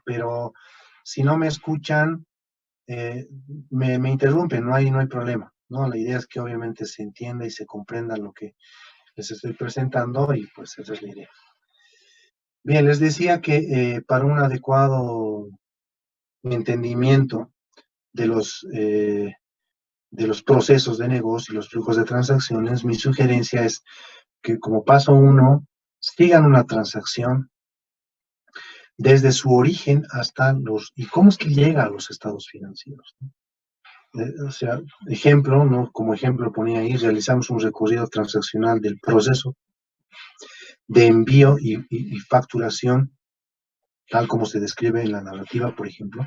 pero si no me escuchan, eh, me interrumpen, no hay problema, ¿no? La idea es que obviamente se entienda y se comprenda lo que les estoy presentando y pues esa es la idea. Bien, les decía que para un adecuado entendimiento de de los procesos de negocio y los flujos de transacciones, mi sugerencia es que como paso uno, sigan una transacción desde su origen hasta y cómo es que llega a los estados financieros, ¿no? O sea, ejemplo, ¿no? Como ejemplo ponía ahí, realizamos un recorrido transaccional del proceso de envío y facturación, tal como se describe en la narrativa, por ejemplo,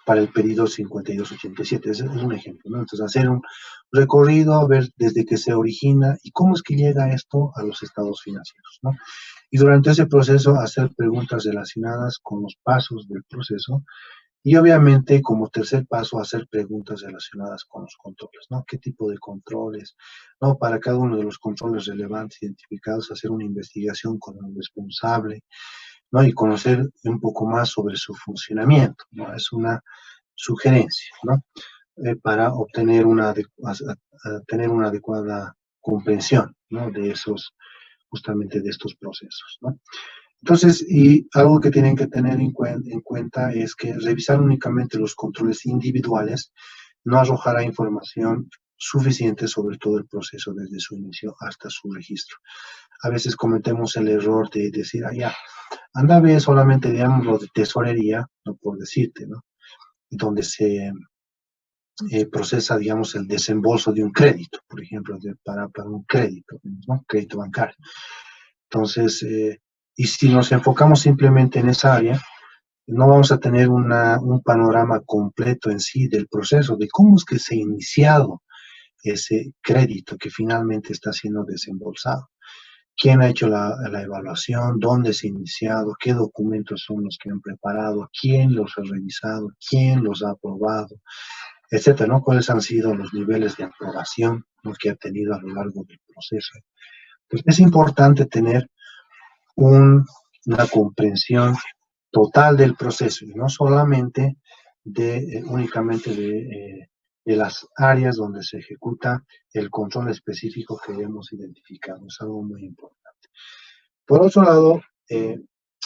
para el pedido 5287. Ese es un ejemplo, ¿no? Entonces, hacer un recorrido, ver desde que se origina y cómo es que llega esto a los estados financieros, ¿no? Y durante ese proceso, hacer preguntas relacionadas con los pasos del proceso. Y obviamente, como tercer paso, hacer preguntas relacionadas con los controles, ¿no? ¿Qué tipo de controles? ¿No? Para cada uno de los controles relevantes identificados, hacer una investigación con el responsable, ¿no? Y conocer un poco más sobre su funcionamiento, ¿no? Es una sugerencia, ¿no? Para obtener tener una adecuada comprensión, ¿no? De justamente de estos procesos, ¿no? Entonces, y algo que tienen que tener en cuenta es que revisar únicamente los controles individuales no arrojará información suficiente sobre todo el proceso desde su inicio hasta su registro. A veces cometemos el error de decir, ah, ya, anda a ver solamente, digamos, lo de tesorería, no por decirte, ¿no? Donde se procesa, digamos, el desembolso de un crédito, por ejemplo, para un crédito, ¿no? Crédito bancario. Entonces, y si nos enfocamos simplemente en esa área, no vamos a tener un panorama completo en sí del proceso, de cómo es que se ha iniciado ese crédito que finalmente está siendo desembolsado. ¿Quién ha hecho la evaluación? ¿Dónde se ha iniciado? ¿Qué documentos son los que han preparado? ¿Quién los ha revisado? ¿Quién los ha aprobado? Etcétera, ¿no? ¿Cuáles han sido los niveles de aprobación, ¿no?, que ha tenido a lo largo del proceso? Pues es importante tener una comprensión total del proceso y no solamente únicamente de las áreas donde se ejecuta el control específico que hemos identificado. Es algo muy importante. Por otro lado,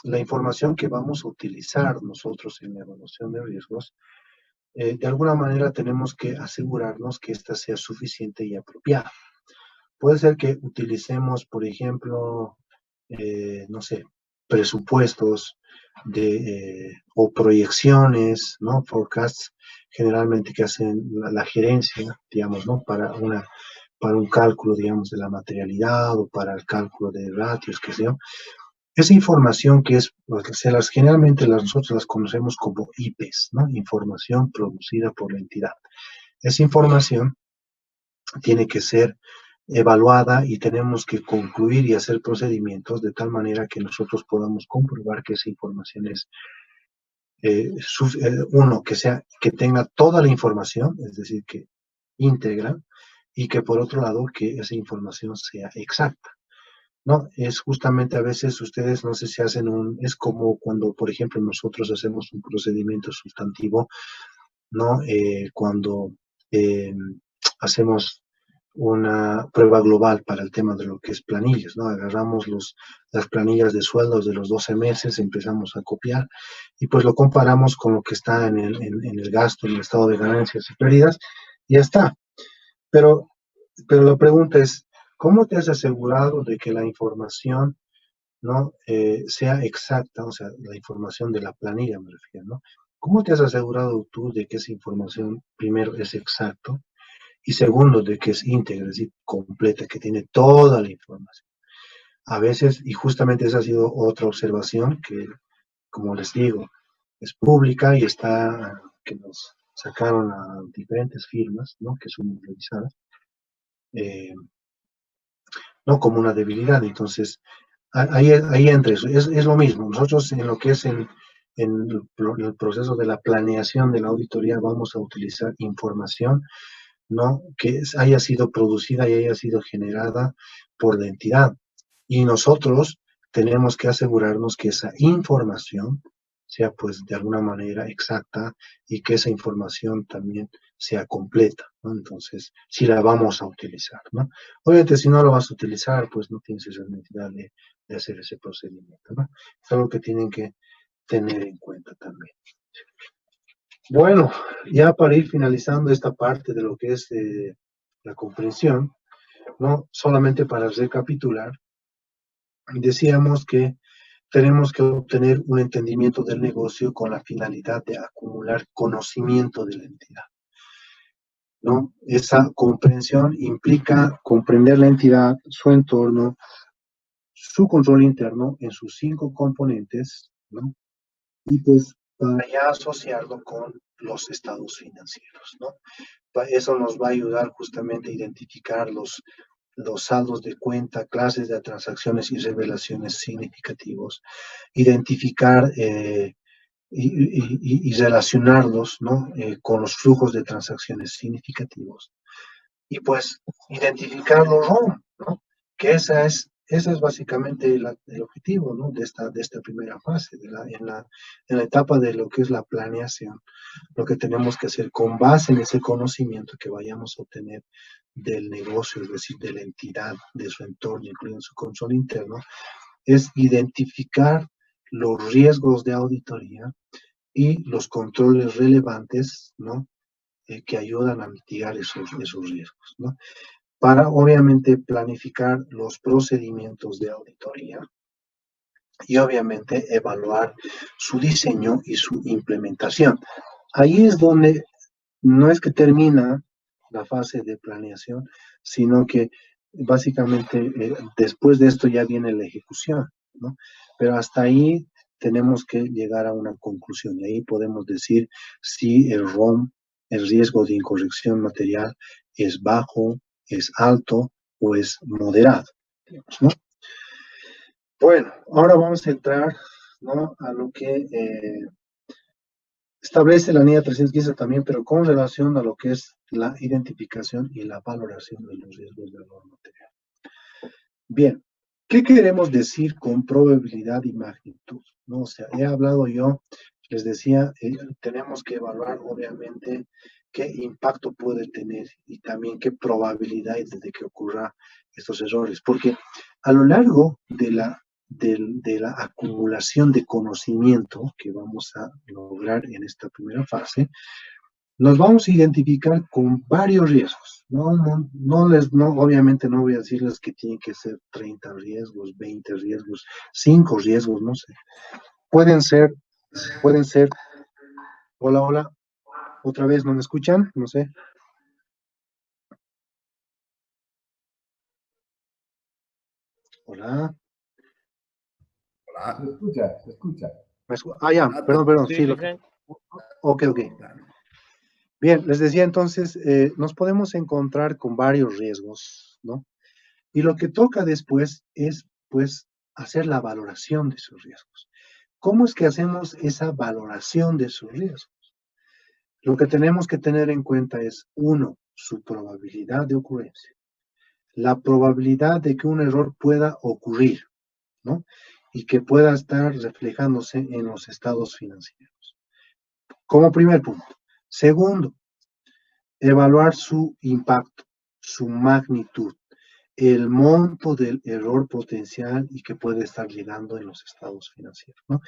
la información que vamos a utilizar nosotros en la evaluación de riesgos, de alguna manera tenemos que asegurarnos que ésta sea suficiente y apropiada. Puede ser que utilicemos, por ejemplo, no sé, presupuestos o proyecciones, ¿no? Forecasts, generalmente que hacen la gerencia, digamos, ¿no? Para un cálculo, digamos, de la materialidad o para el cálculo de ratios, qué sé yo. Esa información que es, generalmente nosotros las conocemos como IPs, ¿no? Información producida por la entidad. Esa información tiene que ser evaluada y tenemos que concluir y hacer procedimientos de tal manera que nosotros podamos comprobar que esa información es, uno, que tenga toda la información, es decir, que íntegra, y que por otro lado, que esa información sea exacta, ¿no? Es justamente a veces ustedes, no sé si hacen es como cuando, por ejemplo, nosotros hacemos un procedimiento sustantivo, ¿no? Cuando eh, hacemos una prueba global para el tema de lo que es planillas, ¿no? Agarramos las planillas de sueldos de los 12 meses, empezamos a copiar y pues lo comparamos con lo que está en el gasto, en el estado de ganancias y pérdidas, y ya está. Pero, pero la pregunta es, ¿cómo te has asegurado de que la información, ¿no? Sea exacta, o sea, la información de la planilla me refiero, ¿no? ¿Cómo te has asegurado tú de que esa información, primero, es exacto? Y segundo, de que es íntegra, es decir, completa, que tiene toda la información. A veces, y justamente esa ha sido otra observación que, como les digo, es pública y que nos sacaron a diferentes firmas, ¿no? Que son revisadas, eh, ¿no? Como una debilidad. Entonces, ahí entra eso. Es lo mismo. Nosotros en lo que es en el proceso de la planeación de la auditoría vamos a utilizar información, ¿no? Que haya sido producida y haya sido generada por la entidad. Y nosotros tenemos que asegurarnos que esa información sea pues de alguna manera exacta y que esa información también sea completa, ¿no? Entonces, si la vamos a utilizar, ¿no? Obviamente, si no lo vas a utilizar, pues no tienes esa necesidad de hacer ese procedimiento, ¿no? Es algo que tienen que tener en cuenta también. Bueno, ya para ir finalizando esta parte de lo que es la comprensión, ¿no? Solamente para recapitular, decíamos que tenemos que obtener un entendimiento del negocio con la finalidad de acumular conocimiento de la entidad, ¿no? Esa comprensión implica comprender la entidad, su entorno, su control interno en sus 5 componentes, ¿no? Y pues para ya asociarlo con los estados financieros, ¿no? Eso nos va a ayudar justamente a identificar los saldos de cuenta, clases de transacciones y revelaciones significativos, identificar y relacionarlos, ¿no? Con los flujos de transacciones significativos. Y pues identificar los ROM, ¿no? Que esa es básicamente el objetivo, ¿no? De esta primera fase, en la etapa de lo que es la planeación. Lo que tenemos que hacer con base en ese conocimiento que vayamos a obtener del negocio, es decir, de la entidad, de su entorno, incluyendo su control interno, es identificar los riesgos de auditoría y los controles relevantes, ¿no? Que ayudan a mitigar esos riesgos, ¿no? Para, obviamente, planificar los procedimientos de auditoría y, obviamente, evaluar su diseño y su implementación. Ahí es donde no es que termina la fase de planeación, sino que básicamente después de esto ya viene la ejecución, ¿no? Pero hasta ahí tenemos que llegar a una conclusión y ahí podemos decir si el ROM, el riesgo de incorrección material, es bajo, es alto o es moderado, digamos, ¿no? Bueno, ahora vamos a entrar, ¿no? A lo que establece la NIA 315 también, pero con relación a lo que es la identificación y la valoración de los riesgos del error material. Bien, ¿qué queremos decir con probabilidad y magnitud? ¿No? O sea, he hablado yo, les decía, tenemos que evaluar obviamente qué impacto puede tener y también qué probabilidad hay de que ocurra estos errores, porque a lo largo de la acumulación de conocimiento que vamos a lograr en esta primera fase, nos vamos a identificar con varios riesgos. Obviamente no voy a decirles que tienen que ser 30 riesgos, 20 riesgos, 5 riesgos, no sé. Pueden ser, hola, hola, otra vez, ¿no me escuchan? No sé. Hola. Se escucha, se escucha. Ya, perdón, sí, Sí, sí. ok. Bien, les decía entonces, nos podemos encontrar con varios riesgos, ¿no? Y lo que toca después es, pues, hacer la valoración de esos riesgos. ¿Cómo es que hacemos esa valoración de esos riesgos? Lo que tenemos que tener en cuenta es, uno, su probabilidad de ocurrencia, la probabilidad de que un error pueda ocurrir, ¿no? Y que pueda estar reflejándose en los estados financieros. Como primer punto. Segundo, evaluar su impacto, su magnitud, el monto del error potencial y que puede estar llegando en los estados financieros, ¿no?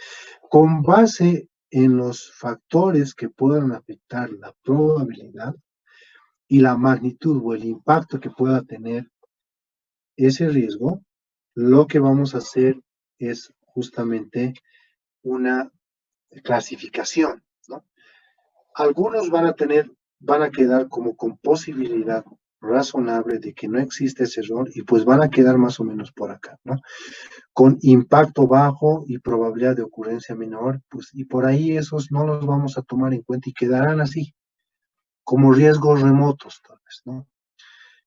Con base en los factores que puedan afectar la probabilidad y la magnitud o el impacto que pueda tener ese riesgo, lo que vamos a hacer es justamente una clasificación, ¿no? Algunos van a quedar como con posibilidad razonable de que no existe ese error y pues van a quedar más o menos por acá, ¿no? Con impacto bajo y probabilidad de ocurrencia menor, pues y por ahí esos no los vamos a tomar en cuenta y quedarán así, como riesgos remotos tal vez, ¿no?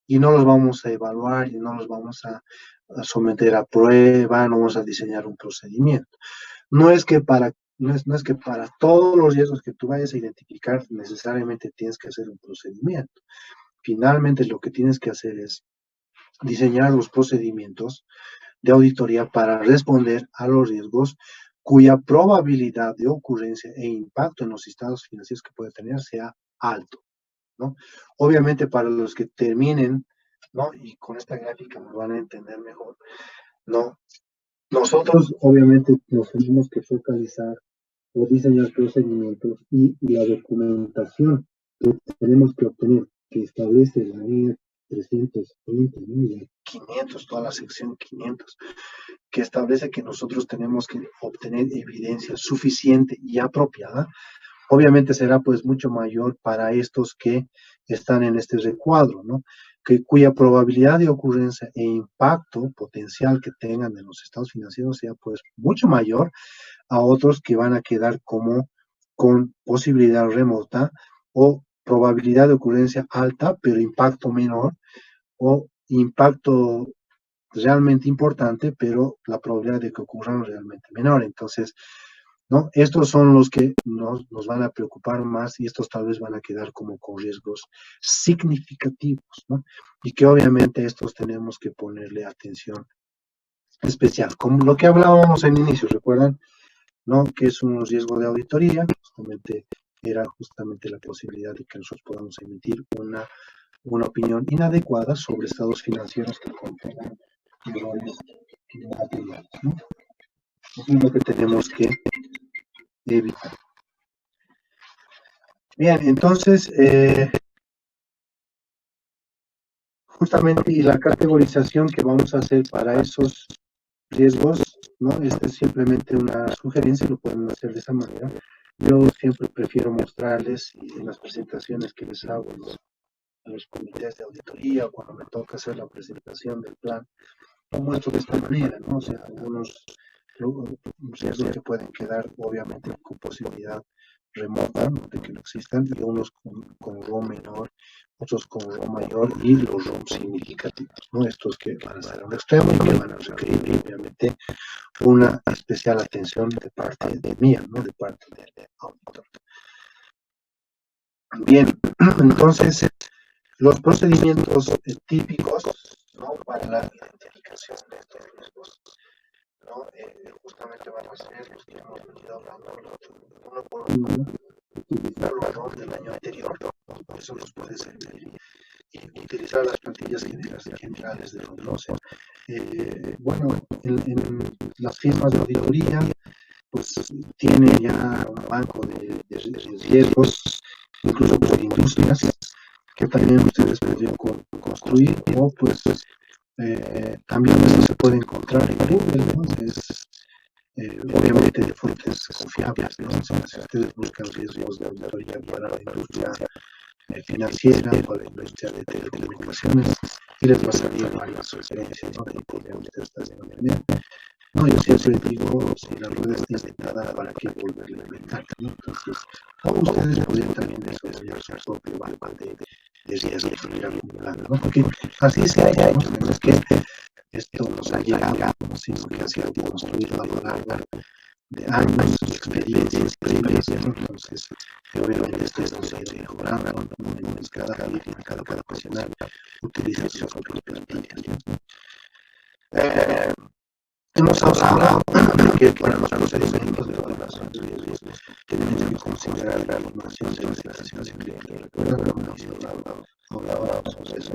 Y no los vamos a evaluar y no los vamos a someter a prueba, no vamos a diseñar un procedimiento. No es que para todos los riesgos que tú vayas a identificar necesariamente tienes que hacer un procedimiento. Finalmente lo que tienes que hacer es diseñar los procedimientos de auditoría para responder a los riesgos cuya probabilidad de ocurrencia e impacto en los estados financieros que puede tener sea alto, ¿no? Obviamente para los que terminen, ¿no? Y con esta gráfica me van a entender mejor, ¿no? Nosotros obviamente nos tenemos que focalizar o diseñar procedimientos y la documentación que tenemos que obtener, que establece la ley 320, ¿no? Y 500, toda la sección 500, que establece que nosotros tenemos que obtener evidencia suficiente y apropiada. Obviamente será pues mucho mayor para estos que están en este recuadro, ¿no? Cuya probabilidad de ocurrencia e impacto potencial que tengan en los estados financieros sea pues mucho mayor a otros que van a quedar como con posibilidad remota o probabilidad de ocurrencia alta, pero impacto menor, o impacto realmente importante, pero la probabilidad de que ocurran realmente menor. Entonces, ¿no? Estos son los que nos van a preocupar más y estos tal vez van a quedar como con riesgos significativos, ¿no? Y que obviamente estos tenemos que ponerle atención especial. Como lo que hablábamos en inicio, ¿recuerdan? ¿No? Que es un riesgo de auditoría, era justamente la posibilidad de que nosotros podamos emitir una opinión inadecuada sobre estados financieros que contengan errores materiales, ¿no? Eso es lo que tenemos que evitar. Bien, entonces, justamente, y la categorización que vamos a hacer para esos riesgos, ¿no? Esta es simplemente una sugerencia, lo podemos hacer de esa manera. Yo siempre prefiero mostrarles en las presentaciones que les hago a los comités de auditoría o cuando me toca hacer la presentación del plan, lo muestro de esta manera, ¿no? O sea, algunos riesgos que pueden quedar obviamente con posibilidad remota, ¿no? De que no existan, y unos con ROM menor, otros con ROM mayor y los ROM significativos, ¿no? Estos que van a ser un extremo y que van a requerir obviamente una especial atención de parte de mía, ¿no? De parte del auditor. Bien, entonces, los procedimientos típicos, ¿no? Para la identificación de estos riesgos, ¿no? Justamente van a ser los que hemos venido hablando, uno por uno, ¿no? Utilizar los ROM del año anterior, ¿no? Eso nos puede servir, y utilizar las plantillas generales de ROM, ¿no? O sea, bueno, en las firmas de auditoría, pues tienen ya un banco de riesgos, incluso por industrias, que también ustedes podrían construir, o pues también esto se puede encontrar en Google, ¿no? Obviamente de fuentes confiables, ¿no? Si ustedes buscan riesgos de auditoría para la industria financiera o la industria de telecomunicaciones, y les va a salir varias sugerencias, ¿no? Que podrían ustedes también. No, yo siempre digo, si la rueda está inventada, ¿para qué volverla a inventar? ¿No? Entonces, o ustedes podrían también desarrollar su propio banco de riesgos, ir acumulando, ¿no? Porque así se haya hecho, no es que esto nos ha llegado, sino que ha sido construido a lo largo de años y experiencias previas, ¿no? Entonces, obviamente esto se ha ido mejorando, ¿no? En cada profesional utiliza sus propias plantillas, ¿no? Hemos hablado que para los procedimientos de evaluación de riesgos tenemos que considerar la información de las declaraciones de cliente. Recuerda que hablábamos sobre eso,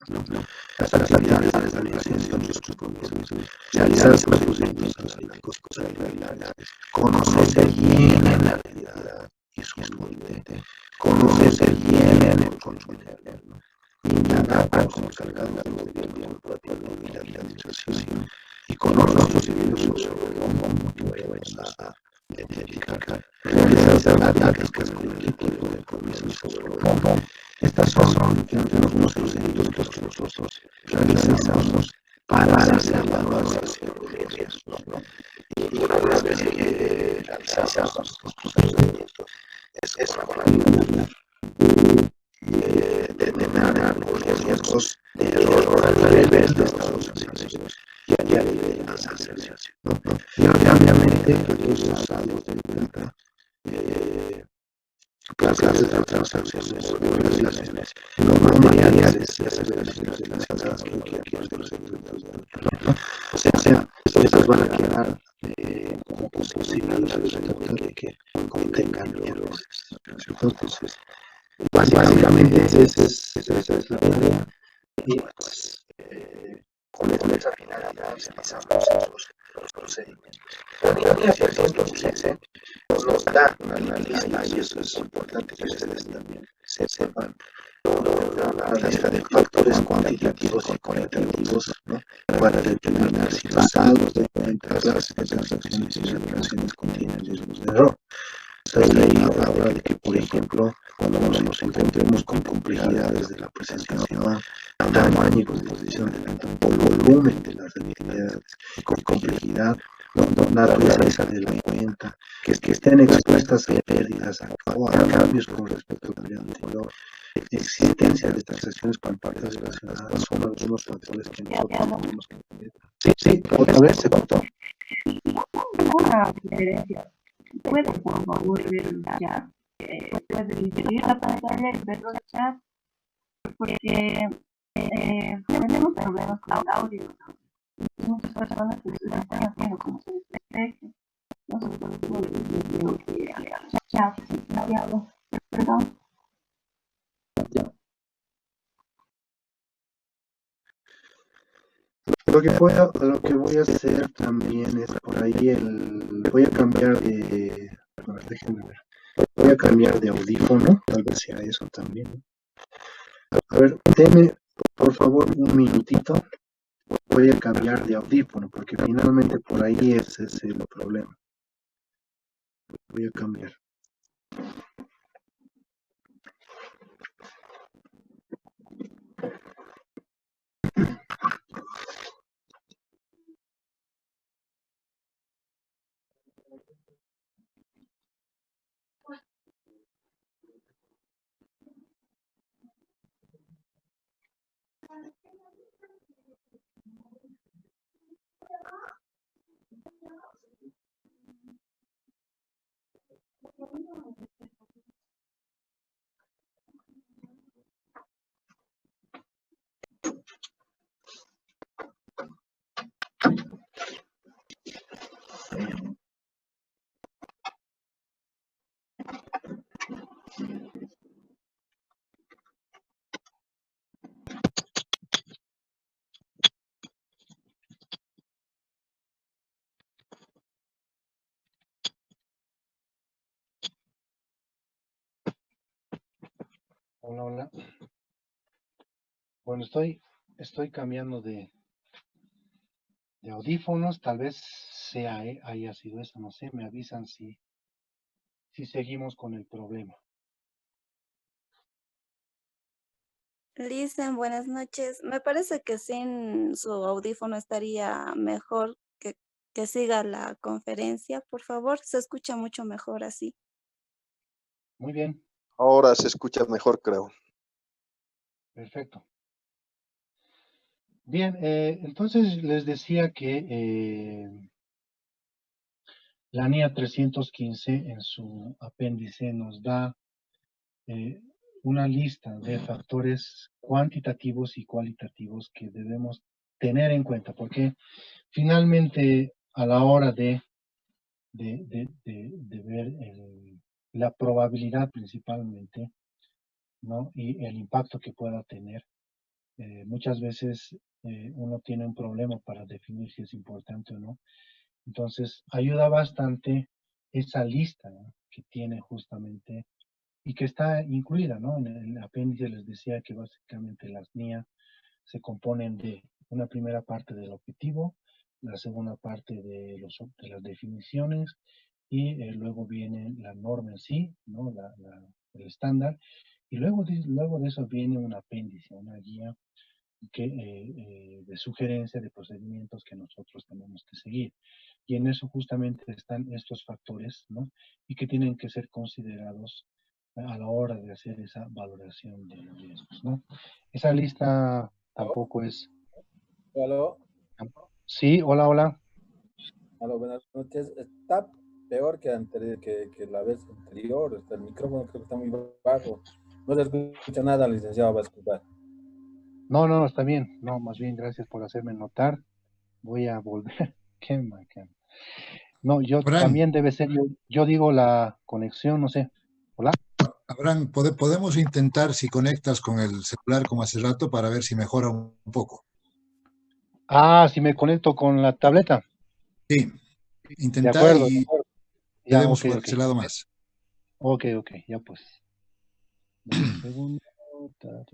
¿no? Las actividades de validación de otros compromisos realizadas por los científicos para evaluar, conocerse bien en la realidad y su límite, conocerse bien en el control interno, indagar como encargado del gobierno corporativo y la administración, y con otros procedimientos sobre cómo motivamos a identificar, realizar tácticas con el equipo de compromisos sobre cómo. Estas son entre los procedimientos que nosotros realizamos para hacer la evaluación de riesgos, ¿no? Y una vez que realizamos estos procedimientos, es mejor determinar los riesgos de error al revés de estados financieros y a nivel de las asociaciones, ¿no? Y obviamente aquellos saldos de plata, clases de transacciones o de operaciones no materiales y aseguraciones relacionadas con cualquier procedimiento, ¿no? O sea, estas van a quedar tengan errores. Entonces, básicamente esa es la tarea. Y pues, con esa finalidad realizamos los procedimientos. La línea 315 nos da una lista, y eso es importante que ustedes también sepan, una lista de factores cuantitativos y cualitativos, ¿no? Para determinar si los saldos de cuentas, las transacciones y operaciones contienen riesgos de error. Entonces ahí habla de que, por ejemplo, cuando nos encontremos con complejidades de la presentación, tamaño y composición de la cuenta, volumen de las actividades y complejidad, naturaleza de la cuenta, que estén expuestas a pérdidas o a cambios con respecto al periodo anterior, existencia de transacciones por parte relacionadas, son algunos factores que nosotros tenemos que entender. Sí, otra vez se cortó. Una diferencia. ¿Puede por favor ver el chat? Puede dividir la pantalla y ver los chats porque tenemos problemas con el audio. Muchas personas que lo están haciendo como se les exprese. Nosotros tenemos que chat silenciado. Perdón. Lo que voy a hacer también es por ahí voy a cambiar de, a ver, déjenme ver, voy a cambiar de audífono, tal vez sea eso también. A ver, denme por favor un minutito, voy a cambiar de audífono porque finalmente por ahí ese es el problema. Voy a cambiar. Hola, hola. Bueno, estoy cambiando de audífonos, tal vez haya sido eso, no sé, me avisan si seguimos con el problema. Listen, buenas noches. Me parece que sin su audífono estaría mejor que siga la conferencia, por favor. Se escucha mucho mejor así. Muy bien. Ahora se escucha mejor, creo. Perfecto. Bien, entonces les decía que la NIA 315 en su apéndice nos da una lista de factores cuantitativos y cualitativos que debemos tener en cuenta, porque finalmente a la hora de ver la probabilidad principalmente, ¿no? Y el impacto que pueda tener, muchas veces uno tiene un problema para definir si es importante o no. Entonces, ayuda bastante esa lista, ¿no? Que tiene justamente y que está incluida, ¿no? En el apéndice les decía que básicamente las NIA se componen de una primera parte del objetivo, la segunda parte de las definiciones y luego viene la norma en sí, ¿no? El estándar, y luego de eso viene un apéndice, una guía de sugerencia de procedimientos que nosotros tenemos que seguir. Y en eso justamente están estos factores, ¿no? Y que tienen que ser considerados a la hora de hacer esa valoración de riesgos, ¿no? Esa lista tampoco es... Aló, Sí, hola, hola. aló, buenas noches. Está peor que la vez anterior. El micrófono creo que está muy bajo. No se escucha nada, licenciado, va a escuchar. No, está bien. No, más bien, gracias por hacerme notar. Voy a volver. Qué bacán. No, yo Abraham, también debe ser, yo digo la conexión, no sé. Hola. Abraham, podemos intentar si conectas con el celular como hace rato para ver si mejora un poco. Ah, si me conecto con la tableta. Sí, De intenta acuerdo, de y acuerdo. le Ya, demos ok, por ok. ese lado más. Ok, ok, ya pues. Dame un segundo. Ta.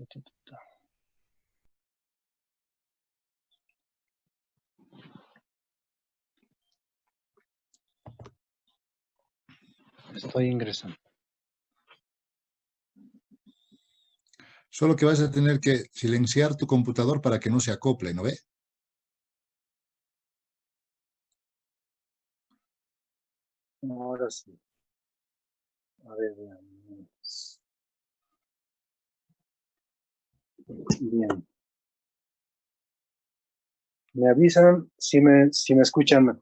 Estoy ingresando. Solo que vas a tener que silenciar tu computador para que no se acople, ¿no ve? Ahora sí. A ver, veamos. Bien. Me avisan si me escuchan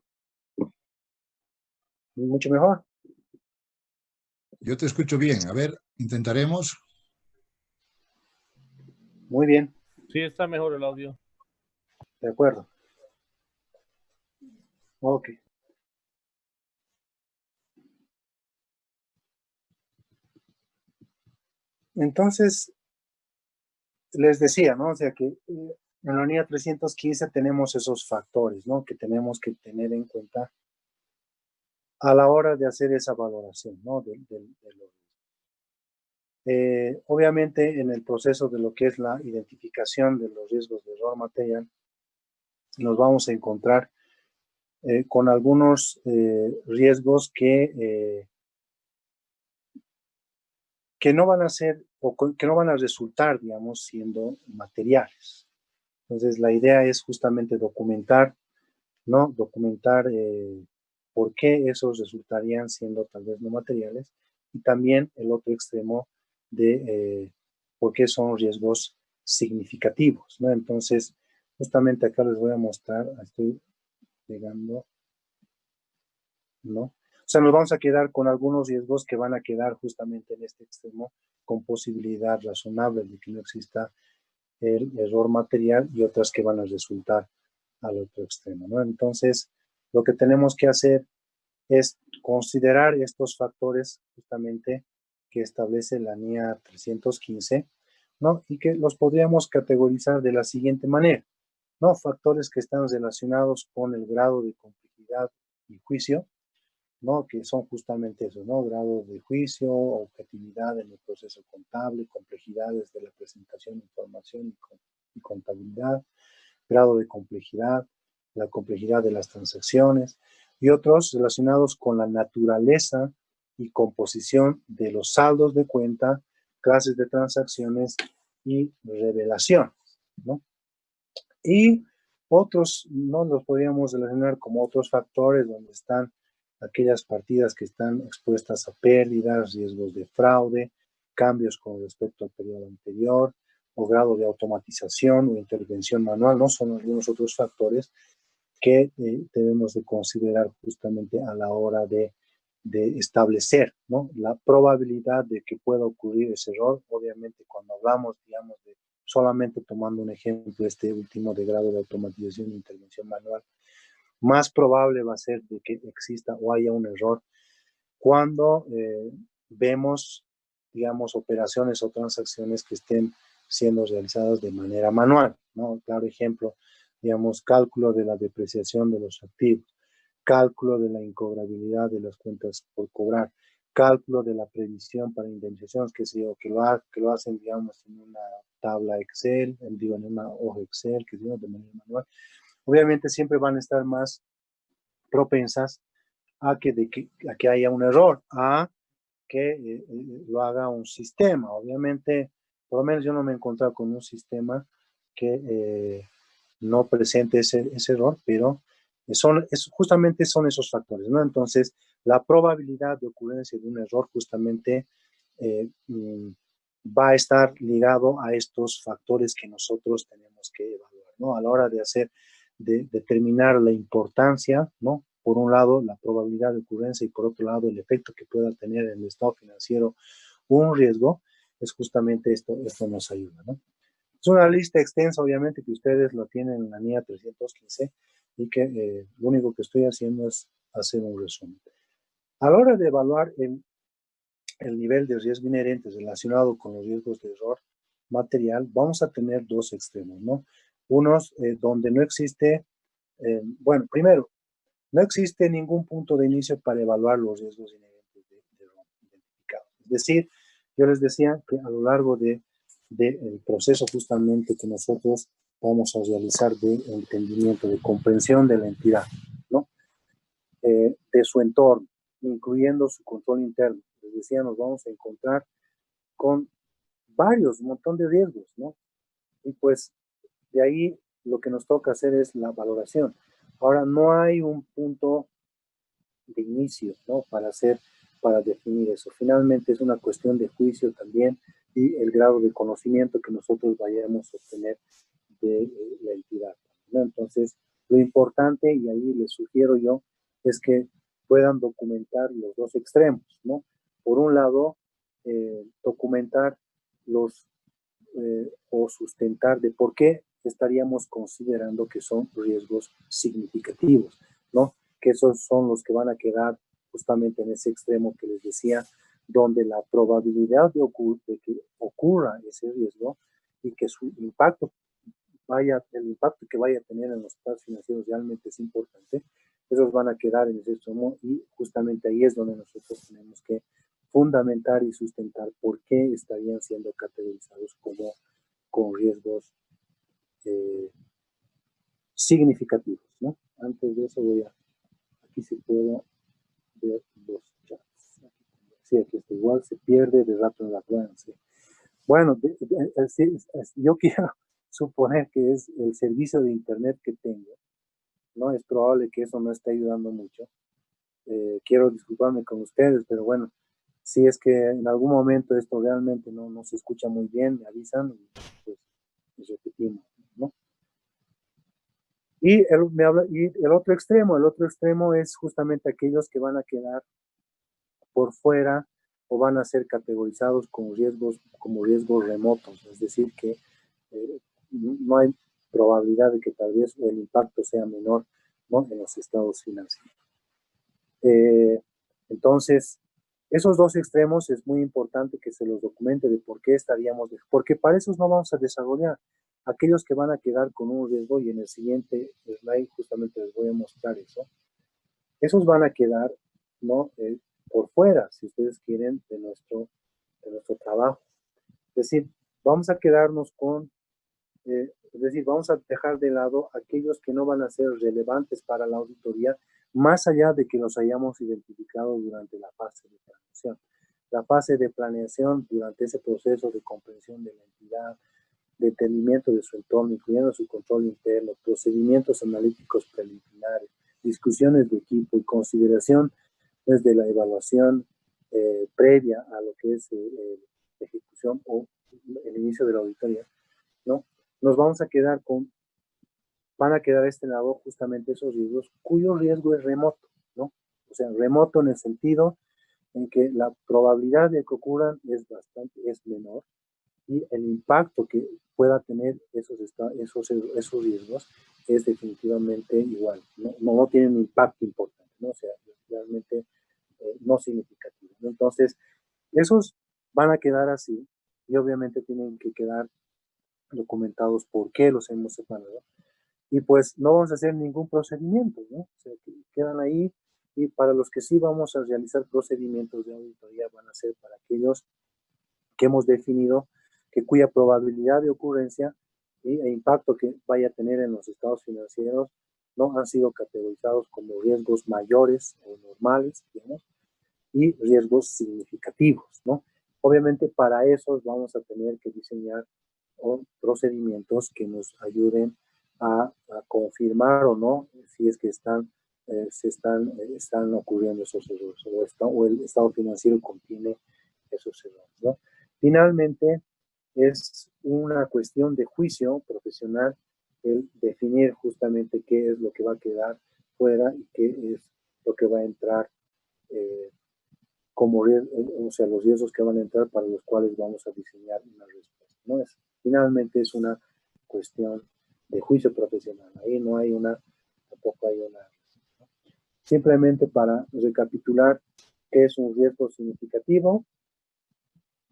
mucho mejor. Yo te escucho bien. A ver, intentaremos. Muy bien, Sí, está mejor el audio. de acuerdo. Ok. Entonces, les decía, ¿no? O sea que en la unidad 315 tenemos esos factores, ¿no? Que tenemos que tener en cuenta a la hora de hacer esa valoración, ¿no? Obviamente, en el proceso de lo que es la identificación de los riesgos de error material, nos vamos a encontrar con algunos riesgos que no van a ser o que no van a resultar, digamos, siendo materiales. Entonces, la idea es justamente documentar, ¿no? Documentar por qué esos resultarían siendo tal vez no materiales y también el otro extremo de por qué son riesgos significativos, ¿no? Entonces, justamente acá les voy a mostrar, estoy llegando, ¿no? O sea, nos vamos a quedar con algunos riesgos que van a quedar justamente en este extremo con posibilidad razonable de que no exista el error material y otras que van a resultar al otro extremo, ¿no? Entonces, lo que tenemos que hacer es considerar estos factores justamente que establece la NIA 315, ¿no? Y que los podríamos categorizar de la siguiente manera, ¿no? Factores que están relacionados con el grado de complejidad y juicio, ¿no? Que son justamente esos, ¿no? Grado de juicio, objetividad en el proceso contable, complejidades de la presentación de información y contabilidad, grado de complejidad, la complejidad de las transacciones y otros relacionados con la naturaleza y composición de los saldos de cuenta, clases de transacciones y revelación, ¿no? Y otros no los podríamos relacionar como otros factores donde están aquellas partidas que están expuestas a pérdidas, riesgos de fraude, cambios con respecto al periodo anterior, o grado de automatización o intervención manual, ¿no? Son algunos otros factores que debemos de considerar justamente a la hora de establecer, ¿no? La probabilidad de que pueda ocurrir ese error. Obviamente, cuando hablamos, digamos, de solamente tomando un ejemplo, este último de grado de automatización e intervención manual, más probable va a ser de que exista o haya un error cuando vemos, digamos, operaciones o transacciones que estén siendo realizadas de manera manual, ¿no? Claro ejemplo, digamos, cálculo de la depreciación de los activos, cálculo de la incobrabilidad de las cuentas por cobrar, cálculo de la previsión para indemnizaciones, que lo hacen, digamos, en una tabla Excel, digo, en una hoja Excel, que digo, de manera manual. Obviamente siempre van a estar más propensas a que haya un error, a que lo haga un sistema. Obviamente, por lo menos yo no me he encontrado con un sistema que no presente ese error, pero justamente son esos factores, ¿no? Entonces, la probabilidad de ocurrencia de un error justamente va a estar ligado a estos factores que nosotros tenemos que evaluar, ¿no? A la hora de determinar la importancia, ¿no? Por un lado, la probabilidad de ocurrencia y por otro lado, el efecto que pueda tener en el estado financiero un riesgo, es justamente esto nos ayuda, ¿no? Es una lista extensa, obviamente, que ustedes lo tienen en la NIA 315 y que lo único que estoy haciendo es hacer un resumen. A la hora de evaluar el nivel de riesgo inherente relacionado con los riesgos de error material, vamos a tener dos extremos, ¿no? Unos donde no existe, bueno, primero, no existe ningún punto de inicio para evaluar los riesgos inherentes de error identificados. Es decir, yo les decía que a lo largo del proceso justamente que nosotros vamos a realizar de entendimiento, de comprensión de la entidad, ¿no? De su entorno, incluyendo su control interno. Les decía, nos vamos a encontrar con un montón de riesgos, ¿no? Y pues de ahí lo que nos toca hacer es la valoración. Ahora, no hay un punto de inicio, ¿no? Para definir eso. Finalmente es una cuestión de juicio también y el grado de conocimiento que nosotros vayamos a obtener de la entidad, ¿no? Entonces, lo importante, y ahí les sugiero yo, es que puedan documentar los dos extremos, ¿no? Por un lado, documentar o sustentar de por qué estaríamos considerando que son riesgos significativos, ¿no? Que esos son los que van a quedar justamente en ese extremo que les decía, donde la probabilidad de que ocurra ese riesgo y que su impacto el impacto que vaya a tener en los estados financieros realmente es importante, esos van a quedar en ese extremo y justamente ahí es donde nosotros tenemos que fundamentar y sustentar por qué estarían siendo categorizados como con riesgos significativos, ¿no? Antes de eso aquí sí puedo ver los chats. Sí, aquí está igual, se pierde de rato en la prueba, sí. Bueno, yo quiero suponer que es el servicio de internet que tengo, ¿no? Es probable que eso no esté ayudando mucho. Quiero disculparme con ustedes, pero bueno, si es que en algún momento esto realmente no se escucha muy bien, me avisan y pues repetimos, ¿no? Y el otro extremo es justamente aquellos que van a quedar por fuera o van a ser categorizados como riesgos remotos, es decir, que no hay probabilidad de que tal vez el impacto sea menor, ¿no? En los estados financieros. Entonces, esos dos extremos es muy importante que se los documente de por qué porque para esos no vamos a desarrollar. Aquellos que van a quedar con un riesgo, y en el siguiente slide justamente les voy a mostrar eso, esos van a quedar, ¿no? Por fuera, si ustedes quieren, de nuestro trabajo. Es decir, vamos a quedarnos vamos a dejar de lado aquellos que no van a ser relevantes para la auditoría, más allá de que los hayamos identificado durante la fase de planeación. La fase de planeación, durante ese proceso de comprensión de la entidad, de entendimiento de su entorno, incluyendo su control interno, procedimientos analíticos preliminares, discusiones de equipo y consideración desde la evaluación previa a lo que es la ejecución o el inicio de la auditoría, ¿no? Van a quedar a este lado justamente esos riesgos cuyo riesgo es remoto, ¿no? O sea, remoto en el sentido en que la probabilidad de que ocurran es menor y el impacto que pueda tener esos riesgos es definitivamente igual, no tienen un impacto importante, ¿no? O sea, realmente no significativo, ¿no? Entonces, esos van a quedar así y obviamente tienen que quedar documentados por qué los hemos separado y pues no vamos a hacer ningún procedimiento, ¿no? O sea, que quedan ahí y para los que sí vamos a realizar procedimientos de auditoría van a ser para aquellos que hemos definido cuya probabilidad de ocurrencia e impacto que vaya a tener en los estados financieros no han sido categorizados como riesgos mayores o normales, digamos, y riesgos significativos, ¿no? Obviamente para esos vamos a tener que diseñar procedimientos que nos ayuden a confirmar o no si es que están ocurriendo esos errores o el estado financiero contiene esos errores, ¿no? Finalmente, es una cuestión de juicio profesional el definir justamente qué es lo que va a quedar fuera y qué es lo que va a entrar o sea, los riesgos que van a entrar para los cuales vamos a diseñar una respuesta, ¿no? Finalmente es una cuestión de juicio profesional. Ahí tampoco hay una, ¿no? Simplemente para recapitular qué es un riesgo significativo,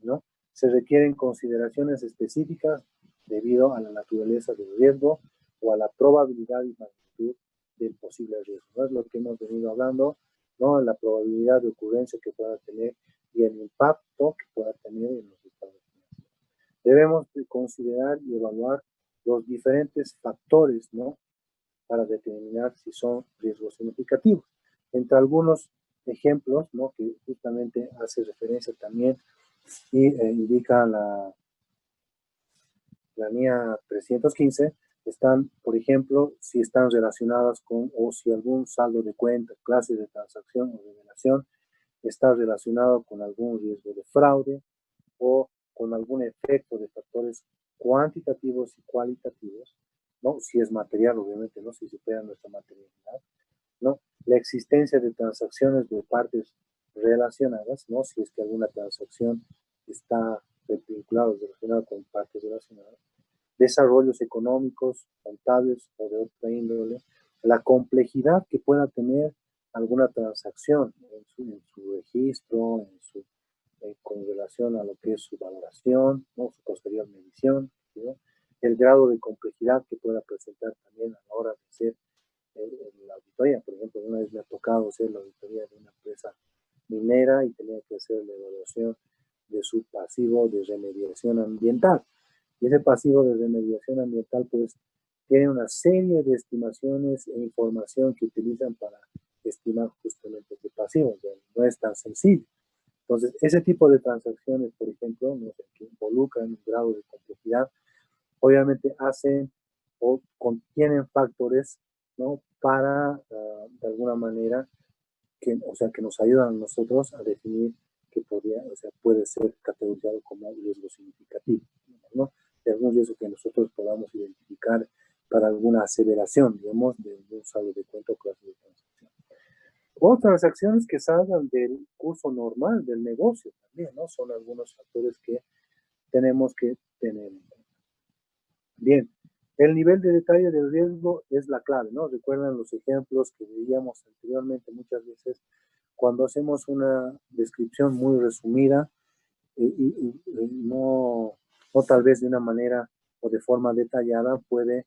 ¿no? Se requieren consideraciones específicas debido a la naturaleza del riesgo o a la probabilidad y magnitud del posible riesgo. ¿No? Es lo que hemos venido hablando, ¿no? La probabilidad de ocurrencia que pueda tener y el impacto que pueda tener en los estados financieros. Debemos de considerar y evaluar los diferentes factores, ¿no? Para determinar si son riesgos significativos. Entre algunos ejemplos, ¿no? Que justamente hace referencia también y indica la NIA 315, están, por ejemplo, si están relacionadas con o si algún saldo de cuenta, clase de transacción o revelación está relacionado con algún riesgo de fraude o con algún efecto de factores cuantitativos y cualitativos, ¿no? Si es material, obviamente, ¿no? Si supera nuestra materialidad, ¿no? La existencia de transacciones de partes relacionadas, ¿no? Si es que alguna transacción está vinculada o relacionada con partes relacionadas. Desarrollos económicos, contables o de otra índole. La complejidad que pueda tener alguna transacción en su registro, con relación a lo que es su valoración, ¿no? Su posterior medición, ¿no? El grado de complejidad que pueda presentar también a la hora de hacer la auditoría. Por ejemplo, una vez me ha tocado hacer la auditoría de una empresa minera y tenía que hacer la evaluación de su pasivo de remediación ambiental. Y ese pasivo de remediación ambiental, pues, tiene una serie de estimaciones e información que utilizan para estimar justamente ese pasivo. O sea, no es tan sencillo. Entonces, ese tipo de transacciones, por ejemplo, ¿no? Que involucran un grado de complejidad, obviamente hacen o contienen factores, ¿no? Para, de alguna manera, que nos ayudan a nosotros a definir que puede ser categorizado como riesgo significativo, ¿no? De algún riesgo que nosotros podamos identificar para alguna aseveración, digamos, de un saldo de cuenta o clase de transacción. Otras acciones que salgan del curso normal del negocio también, ¿no? Son algunos factores que tenemos que tener en cuenta. Bien, el nivel de detalle del riesgo es la clave, ¿no? Recuerdan los ejemplos que veíamos anteriormente muchas veces cuando hacemos una descripción muy resumida y no tal vez de una manera o de forma detallada puede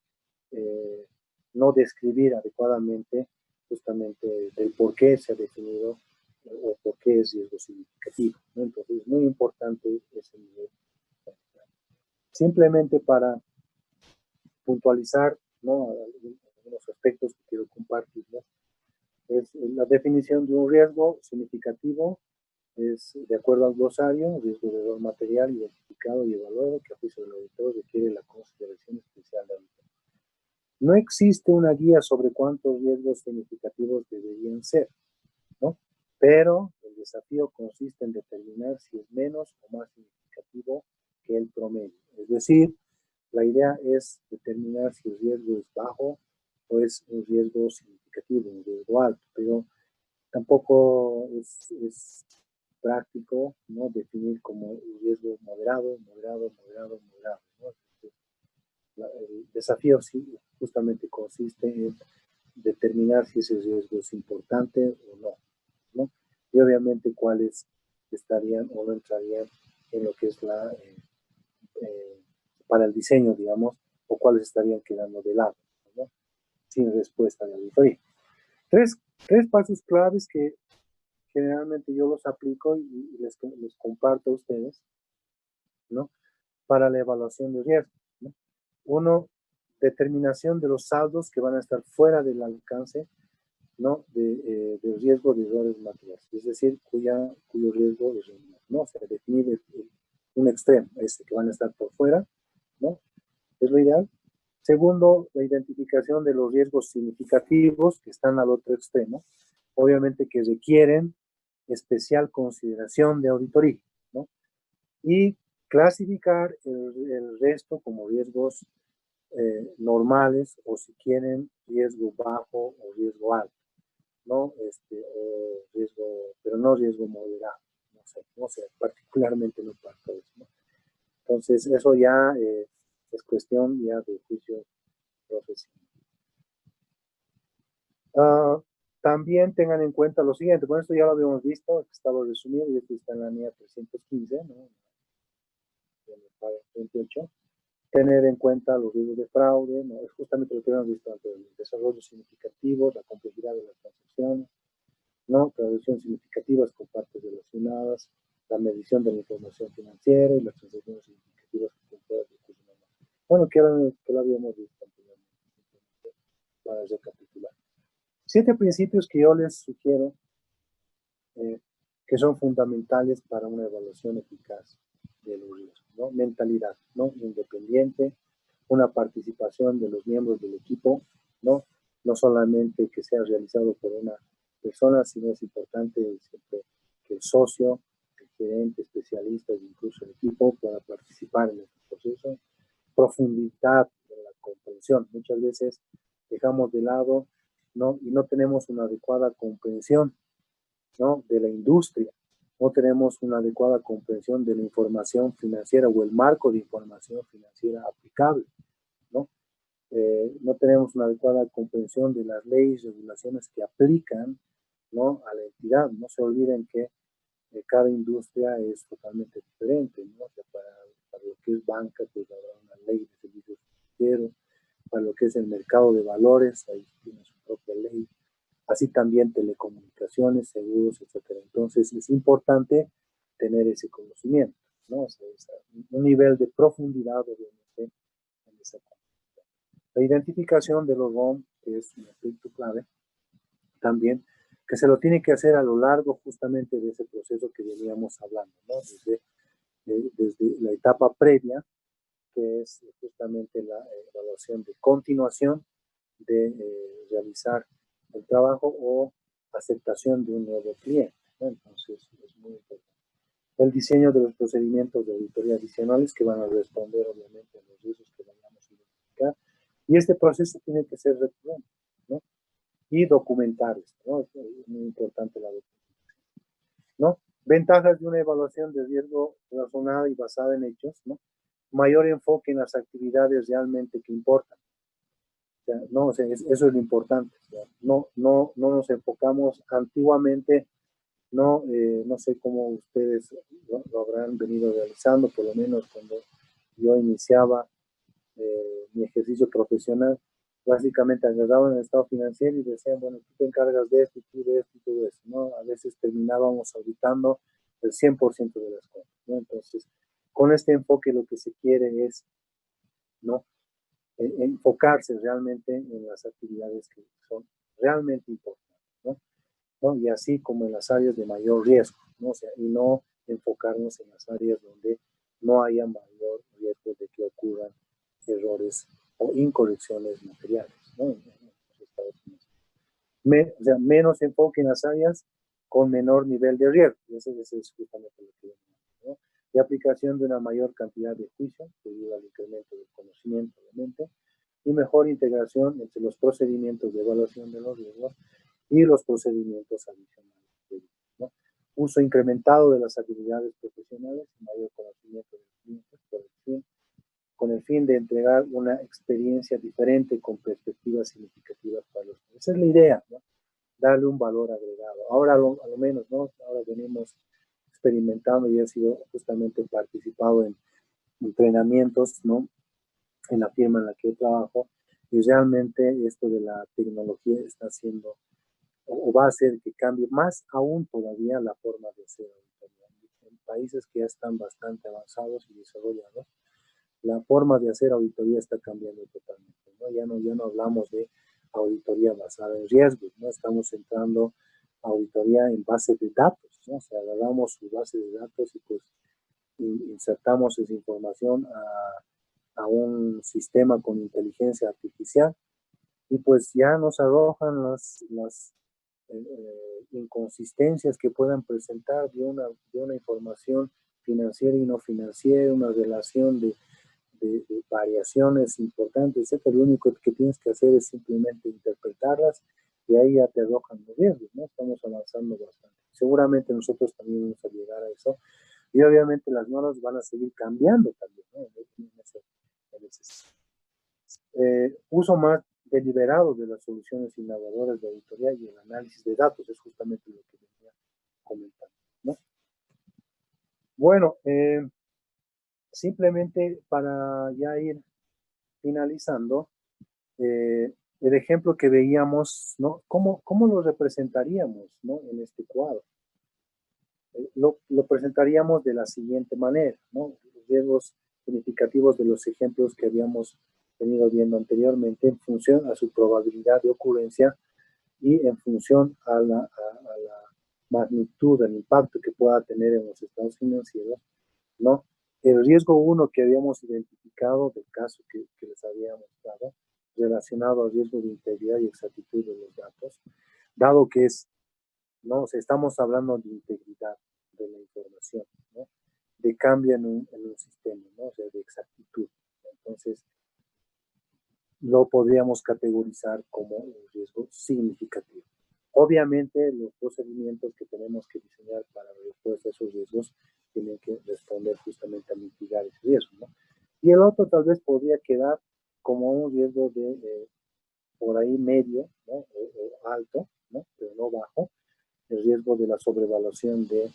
no describir adecuadamente justamente el por qué se ha definido o por qué es riesgo significativo, ¿no? Entonces es muy importante ese nivel. Simplemente para puntualizar, ¿no? Algunos aspectos que quiero compartir, ¿no? Es la definición de un riesgo significativo es, de acuerdo al glosario, riesgo de error material identificado y evaluado que a juicio del auditor requiere la consideración especial de auditor. No existe una guía sobre cuántos riesgos significativos deberían ser, ¿no? Pero el desafío consiste en determinar si es menos o más significativo que el promedio. Es decir, la idea es determinar si el riesgo es bajo o es un riesgo significativo, un riesgo alto, pero tampoco es práctico, ¿no? Definir como un riesgo moderado, ¿no? El desafío sí, justamente consiste en determinar si ese riesgo es importante o no, ¿no? Y obviamente cuáles estarían o no entrarían en lo que es para el diseño, digamos, o cuáles estarían quedando de lado, ¿no? Sin respuesta de auditoría. Tres pasos claves que generalmente yo los aplico y les comparto a ustedes, ¿no? Para la evaluación de riesgo, ¿no? Uno, determinación de los saldos que van a estar fuera del alcance, ¿no? Del riesgo de errores materiales, es decir, cuyo riesgo es real, ¿no? O sea, definir un extremo, que van a estar por fuera, ¿no? Es lo ideal. Segundo, la identificación de los riesgos significativos que están al otro extremo, obviamente que requieren especial consideración de auditoría, ¿no? Y clasificar el resto como riesgos normales o si quieren riesgo bajo o riesgo alto, ¿no? O riesgo, pero no riesgo moderado, no sé, particularmente no para todo eso, ¿no? Entonces, eso ya es cuestión ya de juicio profesional. También tengan en cuenta lo siguiente, bueno, esto ya lo habíamos visto, estaba resumido y esto está en la NIA 315, ¿no? En el párrafo 28. Tener en cuenta los riesgos de fraude, ¿no? Es justamente lo que hemos visto antes, el desarrollo significativo, la complejidad de las transacciones, ¿no? Traducciones significativas con partes relacionadas, la medición de la información financiera y las transacciones significativas que controlan el recurso humano. Bueno, que lo habíamos visto anteriormente, para recapitular. 7 principios que yo les sugiero que son fundamentales para una evaluación eficaz de los riesgos, ¿no? Mentalidad, ¿no? Independiente, una participación de los miembros del equipo, ¿no? No solamente que sea realizado por una persona, sino es importante siempre que el socio, el gerente, especialistas, incluso el equipo pueda participar en este proceso. Profundidad en la comprensión. Muchas veces dejamos de lado, ¿no? Y no tenemos una adecuada comprensión, ¿no? De la industria. No tenemos una adecuada comprensión de la información financiera o el marco de información financiera aplicable, ¿no? No tenemos una adecuada comprensión de las leyes y regulaciones que aplican, ¿no? A la entidad. No se olviden que cada industria es totalmente diferente, ¿no? O sea, para lo que es banca, pues habrá una ley de servicios financieros. Para lo que es el mercado de valores, ahí tiene su propia ley. Así también telecomunicaciones, seguros, etcétera. Entonces es importante tener ese conocimiento, ¿no? O sea, un nivel de profundidad, obviamente, en esa conocimiento. La identificación de los ROM, que es un aspecto clave, también, que se lo tiene que hacer a lo largo justamente de ese proceso que veníamos hablando, ¿no? Desde la etapa previa, que es justamente la evaluación de continuación de realizar el trabajo o aceptación de un nuevo cliente, ¿no? Entonces es muy importante. El diseño de los procedimientos de auditoría adicionales que van a responder obviamente a los riesgos que vayamos a identificar, y este proceso tiene que ser recurrente, ¿no? Y documentarlos, ¿no? Es muy importante la documentación, ¿no? Ventajas de una evaluación de riesgo razonada y basada en hechos, ¿no? Mayor enfoque en las actividades realmente que importan. O sea, no, o sea, eso es lo importante. O sea, no nos enfocamos antiguamente, no sé cómo ustedes lo habrán venido realizando, por lo menos cuando yo iniciaba mi ejercicio profesional, básicamente agarraban el estado financiero y decían, bueno, tú te encargas de esto y tú de esto y todo eso, ¿no? A veces terminábamos auditando el 100% de las cosas, ¿no? Entonces, con este enfoque lo que se quiere es, ¿no? Enfocarse realmente en las actividades que son realmente importantes, ¿no? Y así como en las áreas de mayor riesgo, ¿no? O sea, y no enfocarnos en las áreas donde no haya mayor riesgo de que ocurran errores o incorrecciones materiales, ¿no? O sea, menos enfoque en las áreas con menor nivel de riesgo. Eso es justamente lo que decimos, ¿no? Y aplicación de una mayor cantidad de juicios debido al incremento del conocimiento, obviamente, y mejor integración entre los procedimientos de evaluación de los riesgos y los procedimientos adicionales, ¿no? Uso incrementado de las habilidades profesionales y mayor conocimiento de los clientes con el fin de entregar una experiencia diferente con perspectivas significativas para los clientes. Esa es la idea, ¿no? Darle un valor agregado. Ahora, a lo menos, ¿no? Ahora venimos experimentando y ha sido justamente participado en entrenamientos, ¿no? En la firma en la que yo trabajo, y realmente esto de la tecnología está haciendo o va a hacer que cambie más aún todavía la forma de hacer auditoría. En países que ya están bastante avanzados y desarrollados, la forma de hacer auditoría está cambiando totalmente, ¿no? Ya no hablamos de auditoría basada en riesgos, ¿no? Estamos entrando a auditoría en base de datos, ¿no? O sea, agarramos su base de datos y pues insertamos esa información a un sistema con inteligencia artificial y pues ya nos arrojan las inconsistencias que puedan presentar de una información financiera y no financiera, una relación de variaciones importantes, etc. Lo único que tienes que hacer es simplemente interpretarlas y ahí ya te arrojan los riesgos, ¿no? Estamos avanzando bastante. Seguramente nosotros también vamos a llegar a eso y obviamente las normas van a seguir cambiando también, ¿no? Uso más deliberado de las soluciones innovadoras de auditoría y el análisis de datos. Es justamente lo que venía comentando, ¿no? Bueno, simplemente para ya ir finalizando, el ejemplo que veíamos, ¿no? ¿Cómo lo representaríamos, ¿no? En este cuadro? Lo presentaríamos de la siguiente manera, ¿no? Los riesgos significativos de los ejemplos que habíamos venido viendo anteriormente en función a su probabilidad de ocurrencia y en función a la magnitud, del impacto que pueda tener en los estados financieros, ¿no? El riesgo 1 que habíamos identificado del caso que les había mostrado, relacionado al riesgo de integridad y exactitud de los datos, dado que es, ¿no? O sea, estamos hablando de integridad de la información, ¿no? De cambio en un sistema, ¿no? O sea, de exactitud. Entonces, lo podríamos categorizar como un riesgo significativo. Obviamente, los procedimientos que tenemos que diseñar para la respuesta a esos riesgos tienen que responder justamente a mitigar ese riesgo, ¿no? Y el otro tal vez podría quedar como un riesgo de por ahí medio, ¿no? O alto, ¿no? Pero no bajo, el riesgo de la sobrevaluación de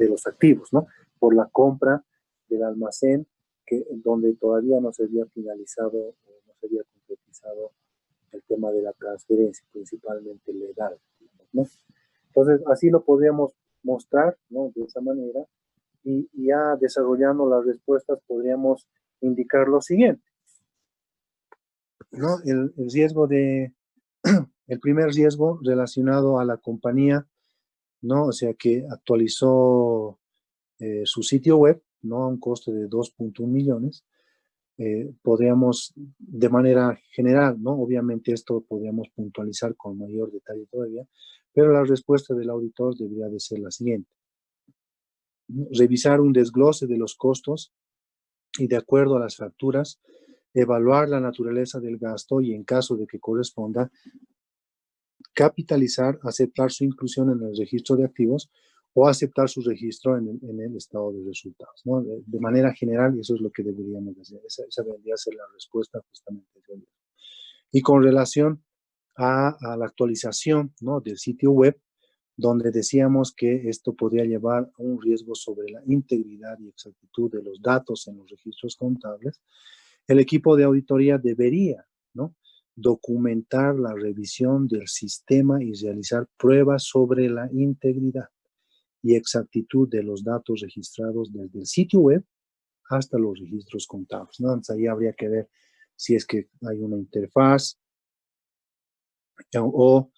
los activos, ¿no? Por la compra del almacén donde todavía no se había finalizado o no se había concretizado el tema de la transferencia, principalmente legal, digamos, ¿no? Entonces, así lo podríamos mostrar, ¿no? De esa manera, y ya desarrollando las respuestas podríamos indicar lo siguiente, ¿no? El riesgo el primer riesgo relacionado a la compañía, ¿no? O sea, que actualizó su sitio web, ¿no? A un costo de 2.1 millones. Podríamos, de manera general, ¿no? Obviamente esto podríamos puntualizar con mayor detalle todavía, pero la respuesta del auditor debería de ser la siguiente. Revisar un desglose de los costos y, de acuerdo a las facturas, evaluar la naturaleza del gasto y, en caso de que corresponda, capitalizar, aceptar su inclusión en el registro de activos o aceptar su registro en el estado de resultados, ¿no? De manera general, eso es lo que deberíamos hacer. Esa debería ser la respuesta justamente. Y con relación a la actualización, ¿no? Del sitio web, donde decíamos que esto podría llevar a un riesgo sobre la integridad y exactitud de los datos en los registros contables, el equipo de auditoría debería, ¿no? Documentar la revisión del sistema y realizar pruebas sobre la integridad y exactitud de los datos registrados desde el sitio web hasta los registros contables, ¿no? Entonces ahí habría que ver si es que hay una interfaz o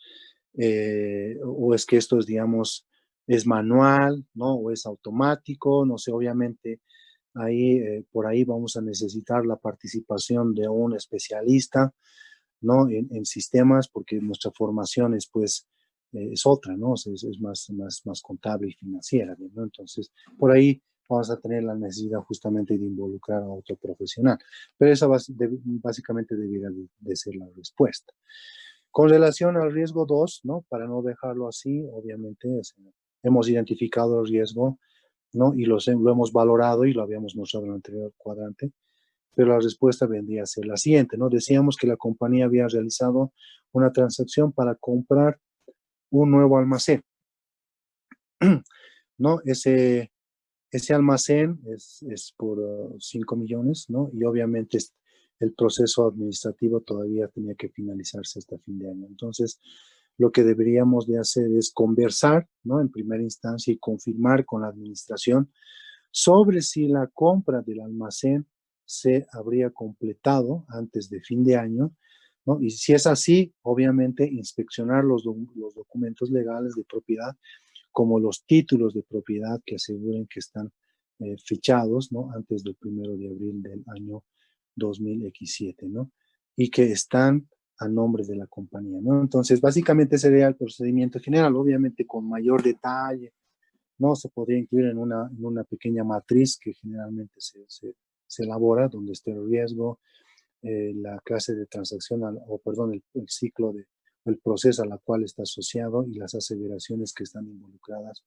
es que esto es, digamos, es manual, ¿no? O es automático, no sé, obviamente ahí, por ahí vamos a necesitar la participación de un especialista, ¿no? En sistemas, porque nuestra formación es, pues, es otra, ¿no? Es más contable y financiera, ¿no? Entonces, por ahí vamos a tener la necesidad justamente de involucrar a otro profesional. Pero esa básicamente debería de ser la respuesta. Con relación al riesgo 2, ¿no? Para no dejarlo así, obviamente hemos identificado el riesgo, ¿no? Y lo hemos valorado y lo habíamos mostrado en el anterior cuadrante, pero la respuesta vendría a ser la siguiente, ¿no? Decíamos que la compañía había realizado una transacción para comprar un nuevo almacén, ¿no? Ese almacén es por 5 millones, ¿no? Y obviamente el proceso administrativo todavía tenía que finalizarse hasta fin de año. Entonces, lo que deberíamos de hacer es conversar, ¿no? En primera instancia y confirmar con la administración sobre si la compra del almacén se habría completado antes de fin de año, ¿no? Y si es así, obviamente inspeccionar los documentos legales de propiedad, como los títulos de propiedad que aseguren que están fechados, ¿no? Antes del 1 de abril del año 2017, ¿no? Y que están a nombre de la compañía, ¿no? Entonces, básicamente ese sería el procedimiento general, obviamente con mayor detalle, ¿no? Se podría incluir en una pequeña matriz que generalmente se elabora, donde esté el riesgo, la clase de transacción, el ciclo el proceso a la cual está asociado y las aseveraciones que están involucradas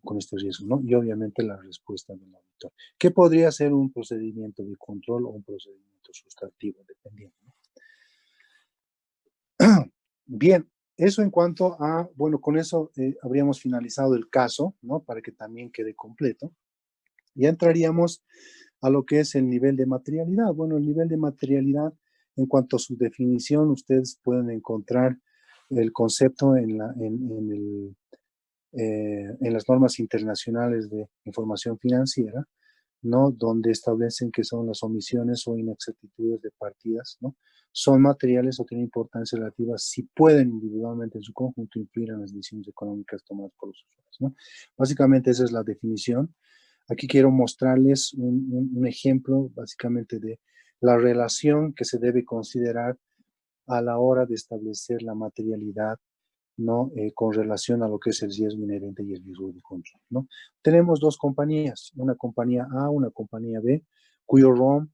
con este riesgo, ¿no? Y obviamente la respuesta del auditor. ¿Qué podría ser un procedimiento de control o un procedimiento sustantivo, dependiendo, ¿no? Bien, eso en cuanto a, bueno, con eso habríamos finalizado el caso, ¿no? Para que también quede completo. Ya entraríamos a lo que es el nivel de materialidad. Bueno, el nivel de materialidad, en cuanto a su definición, ustedes pueden encontrar el concepto en las normas internacionales de información financiera, ¿no? Donde establecen que son las omisiones o inexactitudes de partidas, ¿no? Son materiales o tienen importancia relativa si pueden individualmente en su conjunto influir en las decisiones económicas tomadas por los usuarios, ¿no? Básicamente esa es la definición. Aquí quiero mostrarles un ejemplo básicamente de la relación que se debe considerar a la hora de establecer la materialidad, ¿no? Con relación a lo que es el riesgo inherente y el riesgo de control, ¿no? Tenemos dos compañías, una compañía A, una compañía B, cuyo ROM,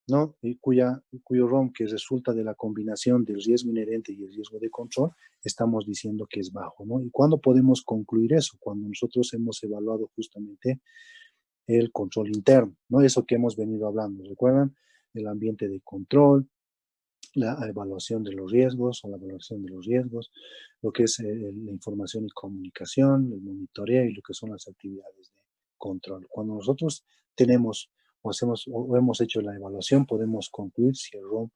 ¿no? Cuyo ROM que resulta de la combinación del riesgo inherente y el riesgo de control, estamos diciendo que es bajo, ¿no? ¿Y cuándo podemos concluir eso? Cuando nosotros hemos evaluado justamente el control interno, ¿no? Eso que hemos venido hablando, ¿recuerdan? El ambiente de control, la evaluación de los riesgos o la evaluación de los riesgos, lo que es la información y comunicación, el monitoreo y lo que son las actividades de control. Cuando nosotros tenemos o hemos hecho la evaluación, podemos concluir si el ROM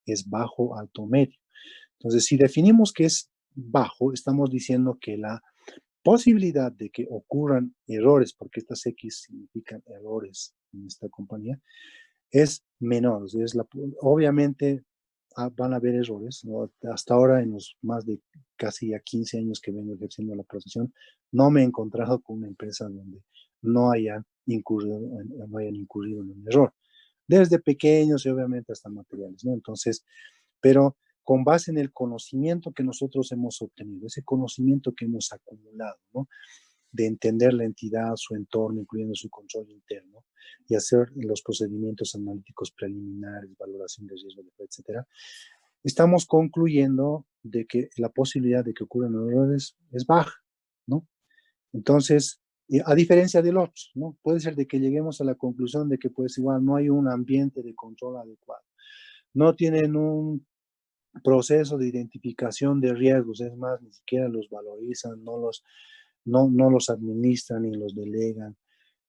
es bajo, alto o medio. Entonces, si definimos que es bajo, estamos diciendo que la posibilidad de que ocurran errores, porque estas X significan errores en esta compañía, es menor. O sea, obviamente van a haber errores, ¿no? Hasta ahora, en los más de casi ya 15 años que vengo ejerciendo la profesión, no me he encontrado con una empresa donde no hayan incurrido en un error. Desde pequeños y obviamente hasta materiales, ¿no? Entonces, pero con base en el conocimiento que nosotros hemos obtenido, ese conocimiento que hemos acumulado, ¿no? De entender la entidad, su entorno, incluyendo su control interno, y hacer los procedimientos analíticos preliminares, valoración de riesgo, etcétera, estamos concluyendo de que la posibilidad de que ocurran errores es baja, ¿no? Entonces, a diferencia del otro, ¿no? Puede ser de que lleguemos a la conclusión de que, pues, igual no hay un ambiente de control adecuado, no tienen un proceso de identificación de riesgos, es más, ni siquiera los valorizan, no los administran ni los delegan.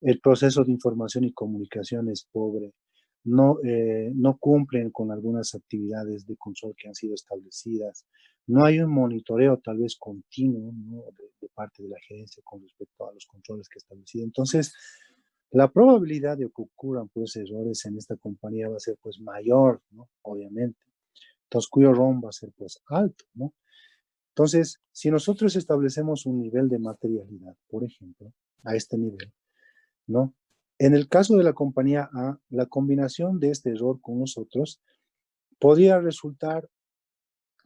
El proceso de información y comunicación es pobre. No cumplen con algunas actividades de control que han sido establecidas. No hay un monitoreo tal vez continuo, ¿no? de parte de la gerencia con respecto a los controles que ha establecido. Entonces, la probabilidad de que ocurran pues errores en esta compañía va a ser pues mayor, ¿no? Obviamente. Entonces, cuyo ROM va a ser pues alto, ¿no? Entonces, si nosotros establecemos un nivel de materialidad, por ejemplo, a este nivel, ¿no? En el caso de la compañía A, la combinación de este error con nosotros podría resultar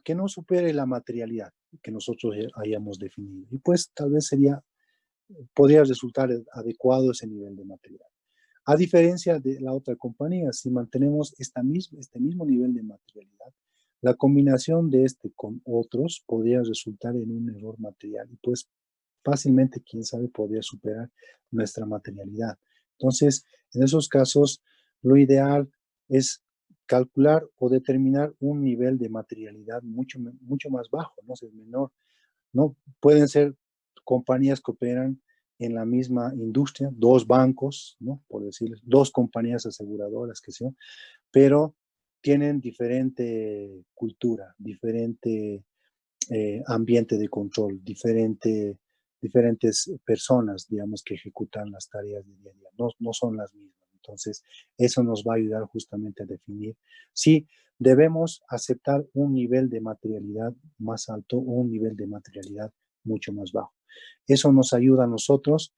que no supere la materialidad que nosotros hayamos definido. Y pues tal vez podría resultar adecuado ese nivel de materialidad. A diferencia de la otra compañía, si mantenemos este mismo nivel de materialidad, la combinación de este con otros podría resultar en un error material y pues fácilmente, quién sabe, podría superar nuestra materialidad. Entonces, en esos casos, lo ideal es calcular o determinar un nivel de materialidad mucho más bajo, no es menor, ¿no? Pueden ser compañías que operan en la misma industria, dos bancos, ¿no? Por decirles, dos compañías aseguradoras, que sea, pero tienen diferente cultura, diferente ambiente de control, diferentes personas, digamos, que ejecutan las tareas de día a día. No son las mismas. Entonces, eso nos va a ayudar justamente a definir si debemos aceptar un nivel de materialidad más alto o un nivel de materialidad mucho más bajo. Eso nos ayuda a nosotros.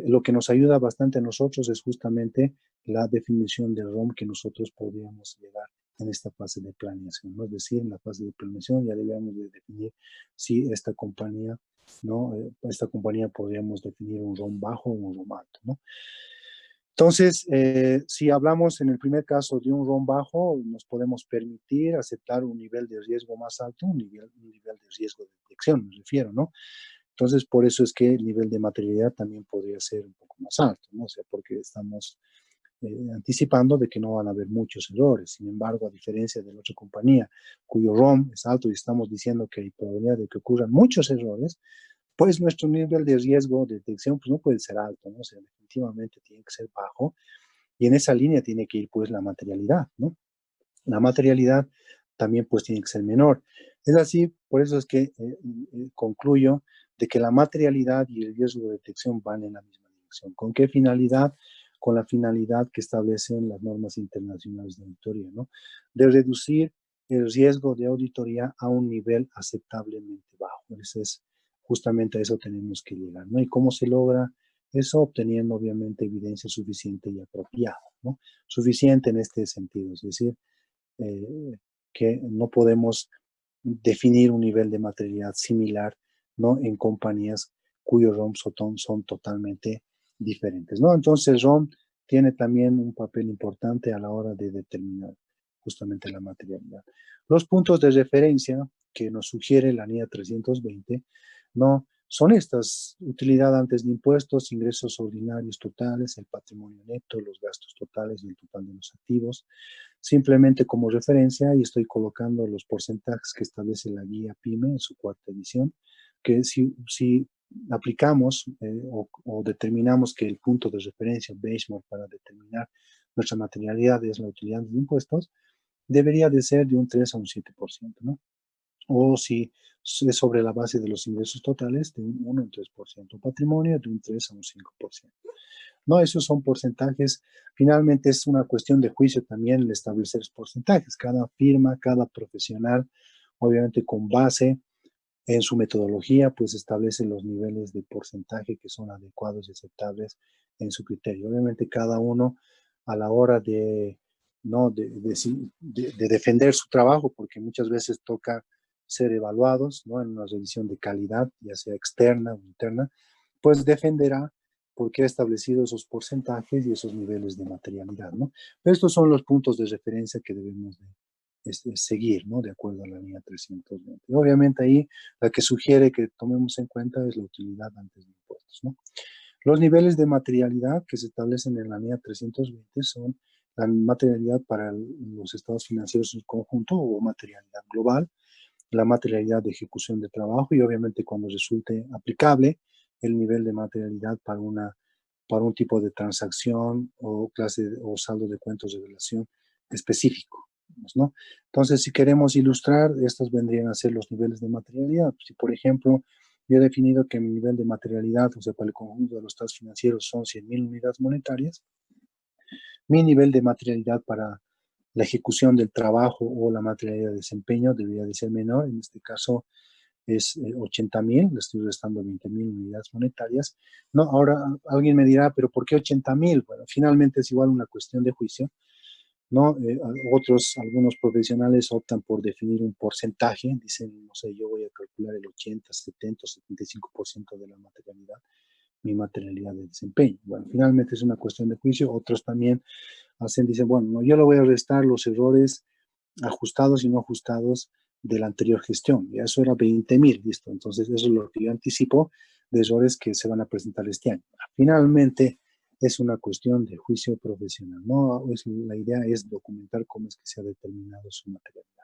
Lo que nos ayuda bastante a nosotros es justamente la definición del ROM que nosotros podríamos llegar en esta fase de planeación, ¿no? Es decir, en la fase de planeación ya debemos de definir si esta compañía, ¿no? Esta compañía podríamos definir un ROM bajo o un ROM alto, ¿no? Entonces, si hablamos en el primer caso de un ROM bajo, nos podemos permitir aceptar un nivel de riesgo más alto, un nivel de riesgo de detección, me refiero, ¿no? Entonces, por eso es que el nivel de materialidad también podría ser un poco más alto, ¿no? O sea, porque estamos anticipando de que no van a haber muchos errores. Sin embargo, a diferencia de la otra compañía, cuyo ROM es alto y estamos diciendo que hay probabilidad de que ocurran muchos errores, pues nuestro nivel de riesgo de detección pues no puede ser alto, ¿no? O sea, definitivamente tiene que ser bajo, y en esa línea tiene que ir pues la materialidad, ¿no? La materialidad también pues tiene que ser menor. Es así, por eso es que concluyo de que la materialidad y el riesgo de detección van en la misma dirección. ¿Con qué finalidad? Con la finalidad que establecen las normas internacionales de auditoría, ¿no? De reducir el riesgo de auditoría a un nivel aceptablemente bajo. Eso es, justamente a eso tenemos que llegar, ¿no? ¿Y cómo se logra eso? Obteniendo obviamente evidencia suficiente y apropiada, ¿no? Suficiente en este sentido, es decir, eh, que no podemos definir un nivel de materialidad similar, ¿no? En compañías cuyos ROMs son totalmente diferentes, ¿no? Entonces, el ROM tiene también un papel importante a la hora de determinar justamente la materialidad. Los puntos de referencia que nos sugiere la NIA 320, ¿no? Son estas: utilidad antes de impuestos, ingresos ordinarios totales, el patrimonio neto, los gastos totales y el total de los activos. Simplemente como referencia, y estoy colocando los porcentajes que establece la guía PYME en su cuarta edición, que si aplicamos o determinamos que el punto de referencia, benchmark, para determinar nuestra materialidad es la utilidad de impuestos, debería de ser de un 3 a un 7%, ¿no? O si es sobre la base de los ingresos totales, de un 1 a un 3%, patrimonio de un 3 a un 5%. No, esos son porcentajes. Finalmente es una cuestión de juicio también el establecer porcentajes. Cada firma, cada profesional, obviamente con base en su metodología, pues establece los niveles de porcentaje que son adecuados y aceptables en su criterio. Obviamente cada uno a la hora ¿no? de defender su trabajo, porque muchas veces toca ser evaluados, ¿no? En una revisión de calidad, ya sea externa o interna, pues defenderá por qué ha establecido esos porcentajes y esos niveles de materialidad, ¿no? Estos son los puntos de referencia que debemos seguir, ¿no? De acuerdo a la línea 320. Y obviamente ahí la que sugiere que tomemos en cuenta es la utilidad antes de impuestos, ¿no? Los niveles de materialidad que se establecen en la línea 320 son la materialidad para los estados financieros en conjunto o materialidad global, la materialidad de ejecución de trabajo y obviamente cuando resulte aplicable el nivel de materialidad para un tipo de transacción o clase o saldo de cuentos de relación específico, ¿no? Entonces, si queremos ilustrar, estos vendrían a ser los niveles de materialidad. Si, por ejemplo, yo he definido que mi nivel de materialidad, o sea, para el conjunto de los estados financieros son 100,000 unidades monetarias, mi nivel de materialidad para la ejecución del trabajo o la materialidad de desempeño debería de ser menor. En este caso es 80,000, le estoy restando 20,000 unidades monetarias. No, ahora alguien me dirá, pero ¿por qué 80,000? Bueno, finalmente es igual una cuestión de juicio, ¿no? Algunos profesionales optan por definir un porcentaje, dicen, no sé, yo voy a calcular el 80, 70, 75% de la materialidad, mi materialidad de desempeño. Bueno, finalmente es una cuestión de juicio. Otros también dicen, bueno, no, yo le voy a restar los errores ajustados y no ajustados de la anterior gestión. Y eso era 20,000, listo. Entonces, eso es lo que yo anticipo de errores que se van a presentar este año. Finalmente, es una cuestión de juicio profesional, ¿no? La idea es documentar cómo es que se ha determinado su materialidad.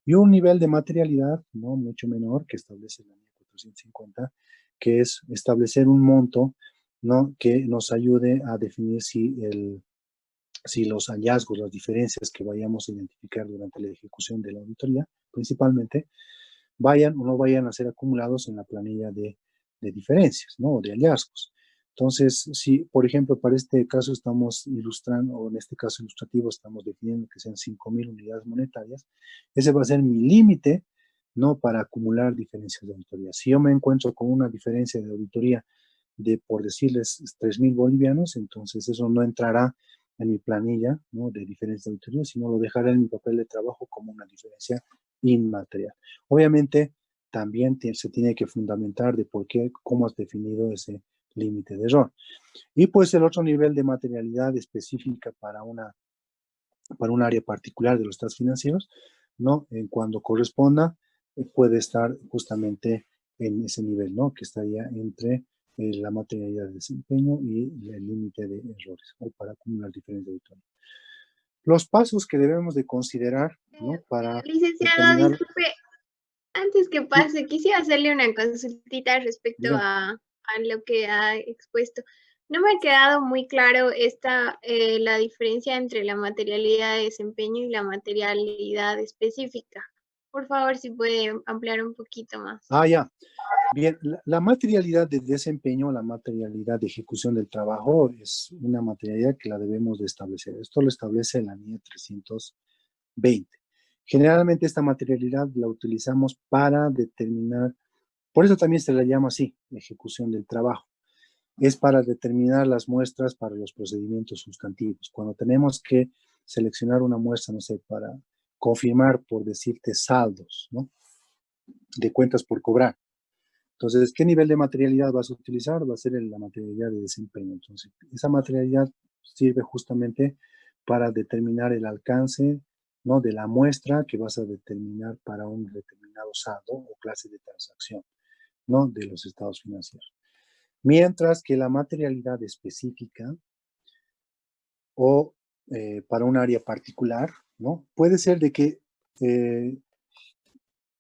Y un nivel de materialidad, ¿no? Mucho menor, que establece la NIA 450, que es establecer un monto, ¿no? Que nos ayude a definir si los hallazgos, las diferencias que vayamos a identificar durante la ejecución de la auditoría, principalmente, vayan o no vayan a ser acumulados en la planilla de diferencias, ¿no? O de hallazgos. Entonces, si, por ejemplo, para este caso estamos ilustrando, o en este caso ilustrativo estamos definiendo que sean 5,000 unidades monetarias, ese va a ser mi límite, ¿no? Para acumular diferencias de auditoría. Si yo me encuentro con una diferencia de auditoría de, por decirles, 3,000 bolivianos, entonces eso no entrará en mi planilla, ¿no? De diferencia de auditoría, sino lo dejaré en mi papel de trabajo como una diferencia inmaterial. Obviamente, también se tiene que fundamentar de por qué, cómo has definido ese límite de error. Y pues el otro nivel de materialidad específica para un área particular de los estados financieros, ¿no? En cuando corresponda, puede estar justamente en ese nivel, ¿no? Que estaría entre la materialidad de desempeño y el límite de errores, o para acumular diferencias de auditoría. Los pasos que debemos de considerar, ¿no? Para Licenciado, determinar... disculpe, antes que pase, quisiera hacerle una consultita respecto Bien. a lo que ha expuesto. No me ha quedado muy claro la diferencia entre la materialidad de desempeño y la materialidad específica. Por favor, si puede ampliar un poquito más. Ah, ya. Bien, la materialidad de desempeño, la materialidad de ejecución del trabajo es una materialidad que la debemos de establecer. Esto lo establece la NIE 320. Generalmente esta materialidad la utilizamos para determinar, por eso también se la llama así, ejecución del trabajo. Es para determinar las muestras para los procedimientos sustantivos. Cuando tenemos que seleccionar una muestra, no sé, para confirmar, por decirte, saldos, ¿no? De cuentas por cobrar. Entonces, ¿qué nivel de materialidad vas a utilizar? Va a ser la materialidad de desempeño. Entonces, esa materialidad sirve justamente para determinar el alcance, ¿no? De la muestra que vas a determinar para un determinado saldo o clase de transacción, ¿no? De los estados financieros. Mientras que la materialidad específica o para un área particular, ¿no? Puede ser de que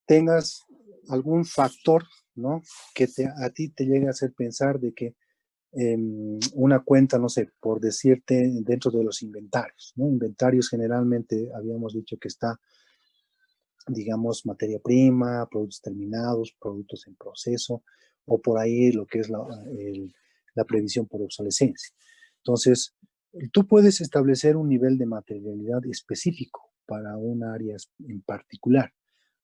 tengas algún factor, ¿no? Que a ti te llegue a hacer pensar de que una cuenta, no sé, por decirte, dentro de los inventarios, ¿no? Inventarios generalmente habíamos dicho que está, digamos, materia prima, productos terminados, productos en proceso, o por ahí lo que es la previsión por obsolescencia. Entonces, tú puedes establecer un nivel de materialidad específico para un área en particular.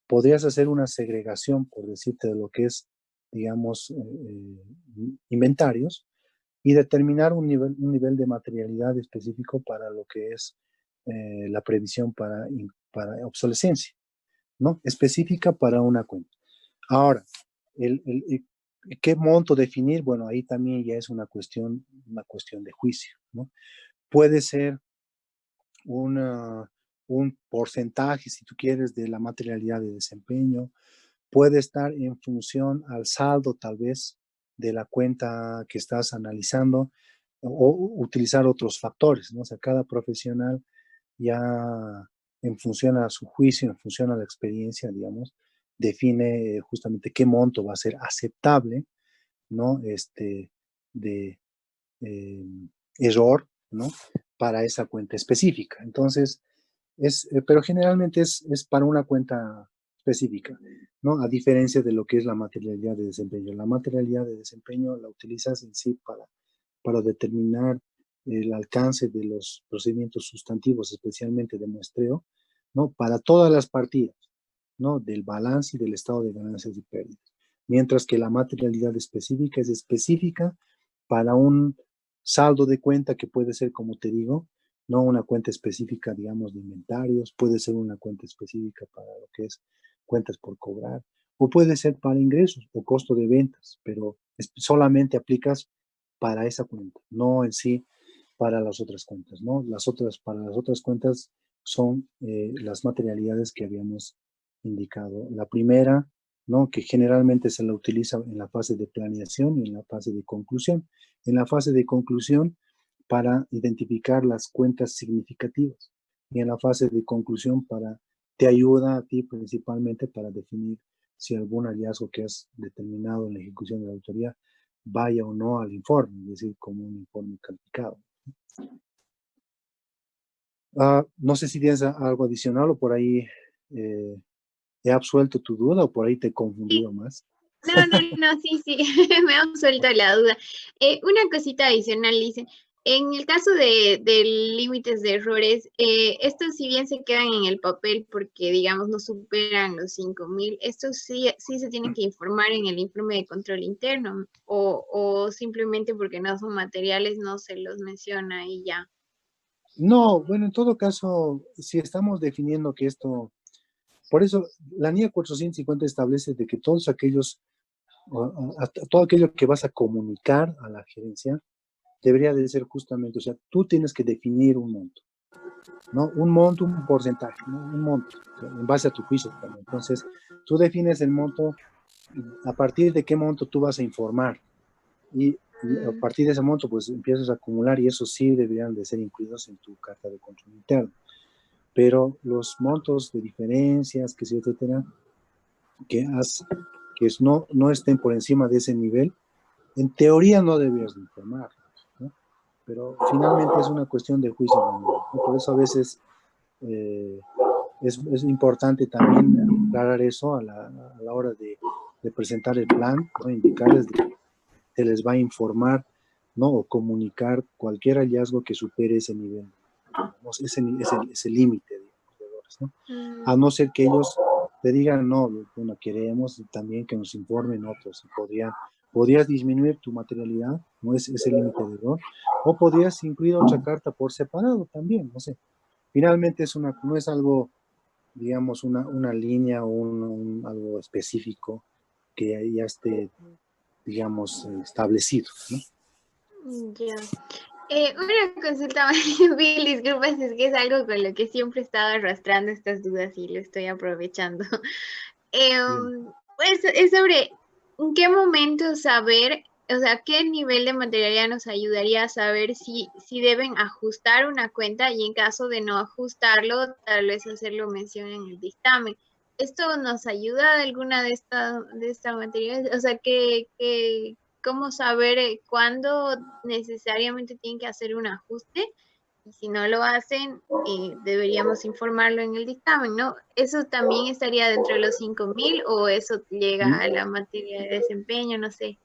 Podrías hacer una segregación, por decirte, de lo que es, digamos, inventarios, y determinar un nivel de materialidad específico para lo que es la previsión para obsolescencia, ¿no? Específica para una cuenta. Ahora, ¿qué monto definir? Bueno, ahí también ya es una cuestión de juicio, ¿no? Puede ser un porcentaje, si tú quieres, de la materialidad de desempeño. Puede estar en función al saldo, tal vez, de la cuenta que estás analizando, o utilizar otros factores, ¿no? O sea, cada profesional ya en función a su juicio, en función a la experiencia, digamos, define justamente qué monto va a ser aceptable, ¿no? De error, ¿no? Para esa cuenta específica. Entonces, pero generalmente es para una cuenta específica, ¿no? A diferencia de lo que es la materialidad de desempeño. La materialidad de desempeño la utilizas en sí para determinar el alcance de los procedimientos sustantivos, especialmente de muestreo, ¿no? Para todas las partidas, ¿no? Del balance y del estado de ganancias y pérdidas. Mientras que la materialidad específica es específica para un saldo de cuenta que puede ser, como te digo, no una cuenta específica, digamos, de inventarios, puede ser una cuenta específica para lo que es cuentas por cobrar, o puede ser para ingresos o costo de ventas, pero solamente aplicas para esa cuenta, no en sí para las otras cuentas, ¿no? Para las otras cuentas son las materialidades que habíamos indicado. La primera, ¿no? Que generalmente se la utiliza en la fase de planeación y en la fase de conclusión. En la fase de conclusión, para identificar las cuentas significativas, y en la fase de conclusión te ayuda a ti principalmente para definir si algún hallazgo que has determinado en la ejecución de la auditoría vaya o no al informe, es decir, como un informe calificado. No sé si tienes algo adicional o por ahí he absuelto tu duda o por ahí te he confundido más. No, sí, me ha suelto la duda. Una cosita adicional, dice, en el caso de límites de errores, estos si bien se quedan en el papel porque, digamos, no superan los 5,000, estos sí se tienen que informar en el informe de control interno, o simplemente porque no son materiales no se los menciona y ya. No, bueno, en todo caso, si estamos definiendo que esto, por eso la NIE 450 establece de que todos aquellos, todo aquello que vas a comunicar a la gerencia, debería de ser justamente, o sea, tú tienes que definir un monto, ¿no? Un monto, un porcentaje, ¿no? Un monto, en base a tu juicio también. Entonces, tú defines el monto a partir de qué monto tú vas a informar. Y a partir de ese monto, pues empiezas a acumular y eso sí deberían de ser incluidos en tu carta de control interno. Pero los montos de diferencias, que sí, etcétera, que no estén por encima de ese nivel, en teoría no deberías de informar, ¿no? Pero finalmente es una cuestión de juicio, ¿no? Por eso a veces es importante también aclarar eso a la hora de presentar el plan, ¿no? Indicarles que se les va a informar, ¿no? O comunicar cualquier hallazgo que supere ese nivel, ese límite de errores, ¿no? A no ser que ellos te digan, no, bueno, queremos también que nos informen otros, podrías disminuir tu materialidad, no es ese límite de error, o podrías incluir otra carta por separado también, no sé. Finalmente no es algo, digamos, una línea o algo específico que ya esté, digamos, establecido, ¿no? Ya. Una consulta más, Bill, disculpas, es que es algo con lo que siempre he estado arrastrando estas dudas y lo estoy aprovechando. Pues es sobre en qué momento saber, o sea, qué nivel de materialidad nos ayudaría a saber si deben ajustar una cuenta y en caso de no ajustarlo, tal vez hacerlo mención en el dictamen. ¿Esto nos ayuda de alguna de esta materialidad? O sea, ¿cómo saber cuándo necesariamente tienen que hacer un ajuste? Y si no lo hacen, deberíamos informarlo en el dictamen, ¿no? ¿Eso también estaría dentro de los 5.000 o eso llega a la materia de desempeño? No sé.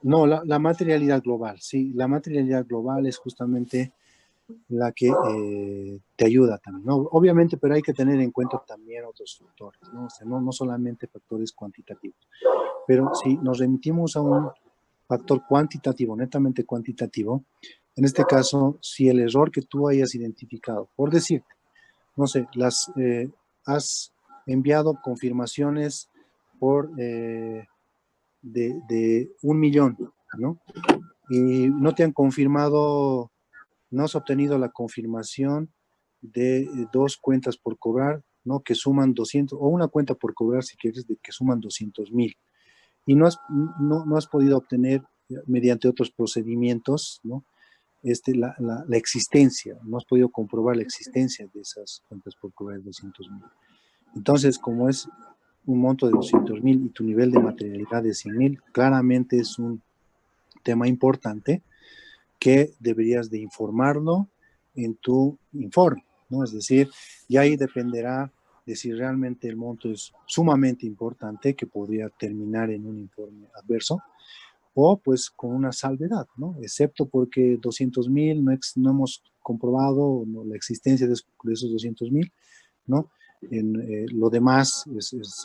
No, la materialidad global, sí, la materialidad global es justamente la que te ayuda también, ¿no? Obviamente, pero hay que tener en cuenta también otros factores, ¿no? O sea, no solamente factores cuantitativos, pero si nos remitimos a un factor cuantitativo, netamente cuantitativo, en este caso, si el error que tú hayas identificado, por decirte, no sé, has enviado confirmaciones por de 1.000.000, ¿no? Y no te han confirmado, no has obtenido la confirmación de dos cuentas por cobrar, ¿no? Que suman 200, o una cuenta por cobrar, si quieres, de que suman 200.000. Y no has podido obtener mediante otros procedimientos, ¿no? La existencia, no has podido comprobar la existencia de esas cuentas por cobrar de 200.000. Entonces, como es un monto de 200.000 y tu nivel de materialidad de 100.000, claramente es un tema importante que deberías de informarlo en tu informe, ¿no? Es decir, y ahí dependerá de si realmente el monto es sumamente importante, que podría terminar en un informe adverso, o pues con una salvedad, ¿no? Excepto porque 200.000 no hemos comprobado la existencia de esos 200.000, ¿no? Lo demás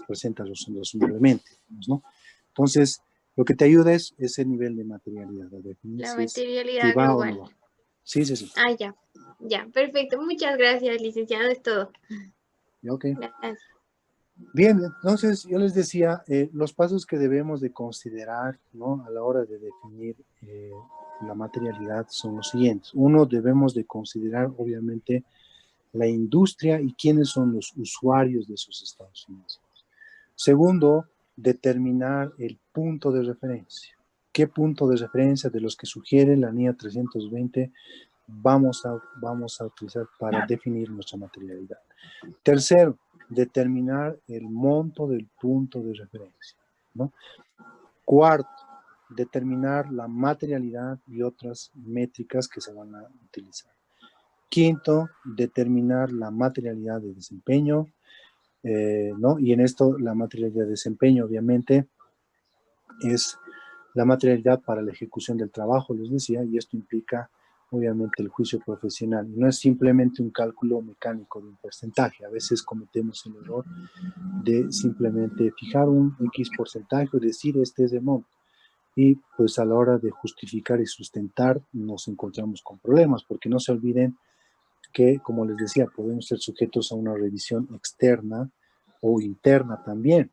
presenta razonablemente, ¿no? Entonces, lo que te ayuda es ese nivel de materialidad, a definir La si materialidad va o no global. va. Sí, sí, sí. Ah, ya. Ya, perfecto. Muchas gracias, licenciado. Es todo. Ok. Gracias. Bien, entonces yo les decía, los pasos que debemos de considerar, ¿no? A la hora de definir la materialidad son los siguientes. Uno, debemos de considerar, obviamente, la industria y quiénes son los usuarios de esos estados financieros. Segundo, determinar el punto de referencia. ¿Qué punto de referencia de los que sugiere la NIA 320 vamos a utilizar para definir nuestra materialidad? Tercero, determinar el monto del punto de referencia, ¿no? Cuarto, determinar la materialidad y otras métricas que se van a utilizar. Quinto, determinar la materialidad de desempeño, ¿no? Y en esto la materialidad de desempeño, obviamente, es la materialidad para la ejecución del trabajo, les decía, y esto implica, obviamente, el juicio profesional. No es simplemente un cálculo mecánico de un porcentaje. A veces cometemos el error de simplemente fijar un X porcentaje y decir este es el monto. Y pues a la hora de justificar y sustentar nos encontramos con problemas, porque no se olviden que, como les decía, podemos ser sujetos a una revisión externa o interna también.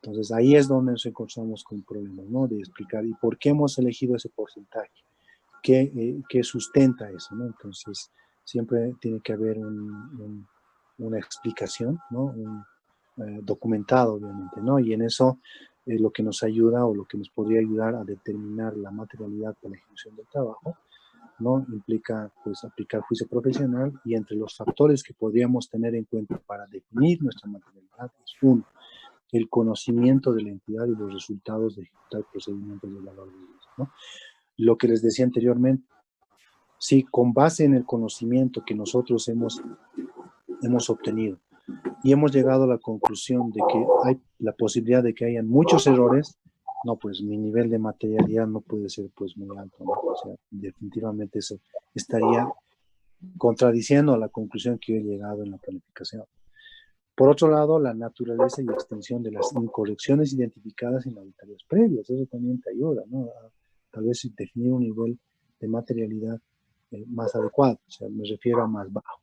Entonces ahí es donde nos encontramos con problemas, ¿no? De explicar y por qué hemos elegido ese porcentaje, qué sustenta eso, ¿no? Entonces siempre tiene que haber una explicación, ¿no? Documentado, obviamente, ¿no? Y en eso lo que nos ayuda o lo que nos podría ayudar a determinar la materialidad para la ejecución del trabajo, ¿no? Implica pues aplicar juicio profesional, y entre los factores que podríamos tener en cuenta para definir nuestra materialidad es uno, el conocimiento de la entidad y los resultados de ejecutar procedimientos de valor de riesgo, ¿no? Lo que les decía anteriormente, si con base en el conocimiento que nosotros hemos obtenido y hemos llegado a la conclusión de que hay la posibilidad de que hayan muchos errores, no, pues mi nivel de materialidad no puede ser pues muy alto, ¿no? O sea, definitivamente eso estaría contradiciendo a la conclusión que yo he llegado en la planificación. Por otro lado, la naturaleza y extensión de las incorrecciones identificadas en auditorías previas, eso también te ayuda, ¿no? A, tal vez definir un nivel de materialidad más adecuado, o sea, me refiero a más bajo.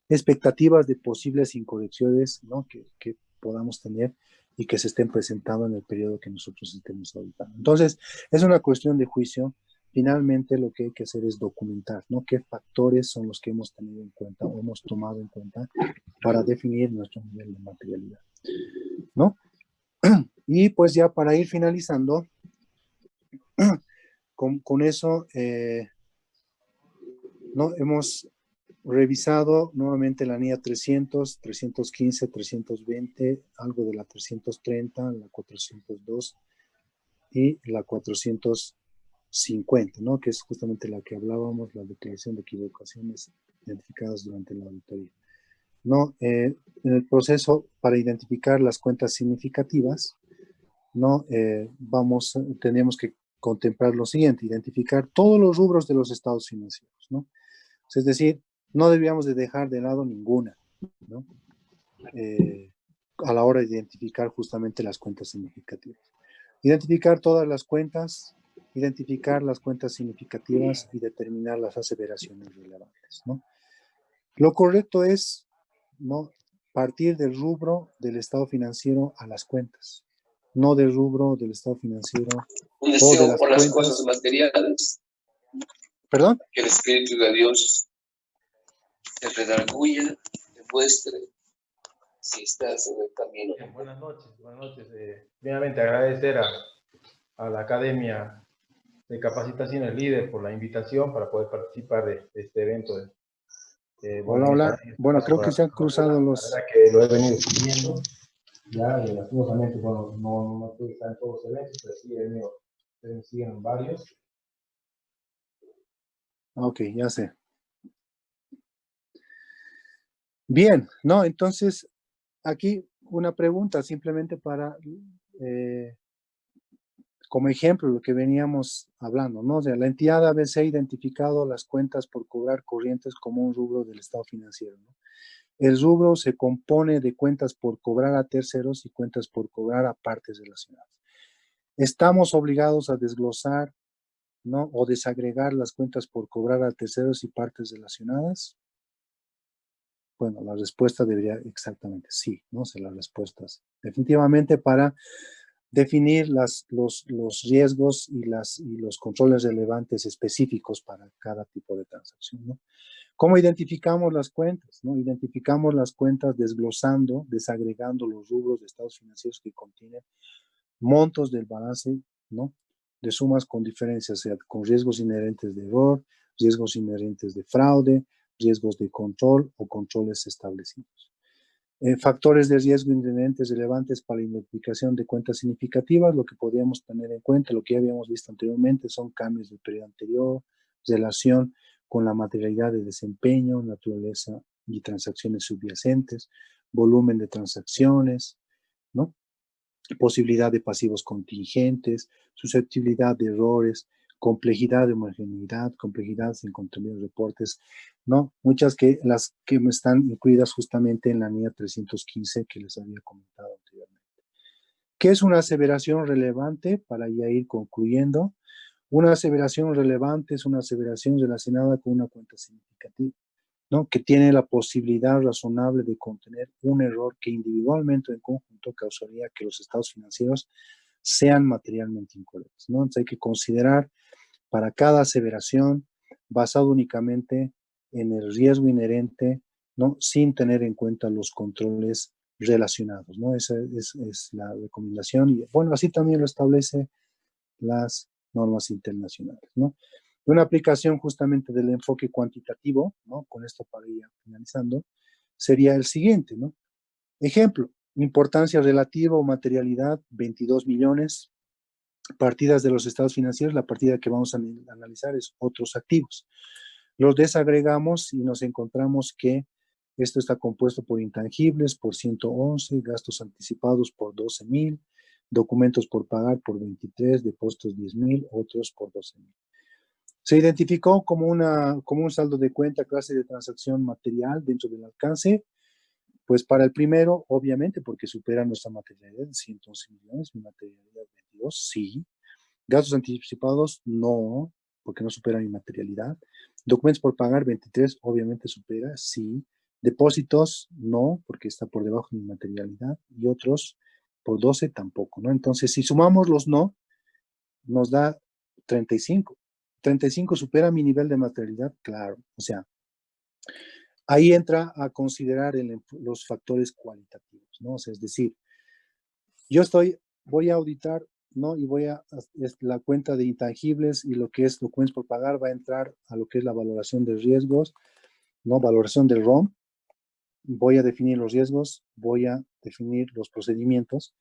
Expectativas de posibles incorrecciones, ¿no? que podamos tener y que se estén presentando en el periodo que nosotros estemos auditando. Entonces, es una cuestión de juicio. Finalmente, lo que hay que hacer es documentar, ¿no? ¿Qué factores son los que hemos tenido en cuenta o hemos tomado en cuenta para definir nuestro nivel de materialidad, ¿no? Y pues ya para ir finalizando, con eso, ¿no? Hemos revisado nuevamente la NIA 300, 315, 320, algo de la 330, la 402 y la 450, ¿no? Que es justamente la que hablábamos, la declaración de equivocaciones identificadas durante la auditoría. ¿No? En el proceso para identificar las cuentas significativas, ¿no? Tenemos que contemplar lo siguiente, identificar todos los rubros de los estados financieros, ¿no? Es decir, no debíamos de dejar de lado ninguna, ¿no? A la hora de identificar justamente las cuentas significativas. Identificar todas las cuentas, identificar las cuentas significativas y determinar las aseveraciones relevantes, ¿no? Lo correcto es, ¿no? Partir del rubro del estado financiero a las cuentas, no del rubro del estado financiero Un o de deseo las por las cuentas. cosas materiales. ¿Perdón? Que el Espíritu de Dios te redarguya, te muestre si estás en el camino. Buenas noches, buenas noches. Primeramente agradecer a la Academia de Capacitaciones Líder por la invitación para poder participar de este evento. Hola, hola. Bueno, creo que se han cruzado los... La verdad que lo he venido siguiendo. Ya, lastimosamente, bueno, no pude estar en todos los eventos, pero sí me siguen varios. Ok, ya sé. Bien, ¿no? Entonces, aquí una pregunta simplemente para, como ejemplo, lo que veníamos hablando, ¿no? O sea, la entidad ABC ha identificado las cuentas por cobrar corrientes como un rubro del estado financiero, ¿no? El rubro se compone de cuentas por cobrar a terceros y cuentas por cobrar a partes relacionadas. Estamos obligados a desglosar, ¿no? O desagregar las cuentas por cobrar a terceros y partes relacionadas. Bueno, la respuesta debería exactamente sí, ¿no? O sea, las respuestas. Definitivamente para definir los riesgos y los controles relevantes específicos para cada tipo de transacción, ¿no? ¿Cómo identificamos las cuentas? ¿No? Identificamos las cuentas desglosando, desagregando los rubros de estados financieros que contienen montos del balance, ¿no? De sumas con diferencias, o sea, con riesgos inherentes de error, riesgos inherentes de fraude, riesgos de control o controles establecidos. Factores de riesgo inherentes relevantes para la identificación de cuentas significativas, lo que podríamos tener en cuenta, lo que ya habíamos visto anteriormente, son cambios del periodo anterior, relación con la materialidad de desempeño, naturaleza y transacciones subyacentes, volumen de transacciones, ¿no? Posibilidad de pasivos contingentes, susceptibilidad de errores, complejidad de homogeneidad, complejidad sin contenido de reportes, ¿no? Muchas las que están incluidas justamente en la NIA 315 que les había comentado anteriormente. ¿Qué es una aseveración relevante? Para ya ir concluyendo, una aseveración relevante es una aseveración relacionada con una cuenta significativa, ¿no? Que tiene la posibilidad razonable de contener un error que individualmente o en conjunto causaría que los estados financieros sean materialmente incorrectos, ¿no? Entonces hay que considerar para cada aseveración basado únicamente en el riesgo inherente, ¿no? Sin tener en cuenta los controles relacionados, ¿no? Esa es la recomendación y bueno, así también lo establece las normas internacionales, ¿no? Una aplicación justamente del enfoque cuantitativo, ¿no? Con esto para ir finalizando, sería el siguiente, ¿no? Ejemplo, importancia relativa o materialidad, 22 millones. Partidas de los estados financieros, la partida que vamos a analizar es otros activos. Los desagregamos y nos encontramos que esto está compuesto por intangibles por 111, gastos anticipados por 12,000, documentos por pagar por 23, depósitos 10,000, otros por 12,000. Se identificó como un saldo de cuenta clase de transacción material dentro del alcance. Pues para el primero, obviamente, porque supera nuestra materialidad de 111 millones, mi materialidad 22, sí. Gastos anticipados, no, porque no supera mi materialidad. Documentos por pagar, 23, obviamente supera, sí. Depósitos, no, porque está por debajo de mi materialidad. Y otros, por 12, tampoco, ¿no? Entonces, si sumamos los no, nos da 35. 35 supera mi nivel de materialidad, claro. O sea, ahí entra a considerar los factores cualitativos, ¿no? O sea, es decir, voy a auditar, ¿no? Y la cuenta de intangibles y lo que es documentos por pagar va a entrar a lo que es la valoración de riesgos, ¿no? Valoración del ROM. Voy a definir los riesgos, voy a definir los procedimientos.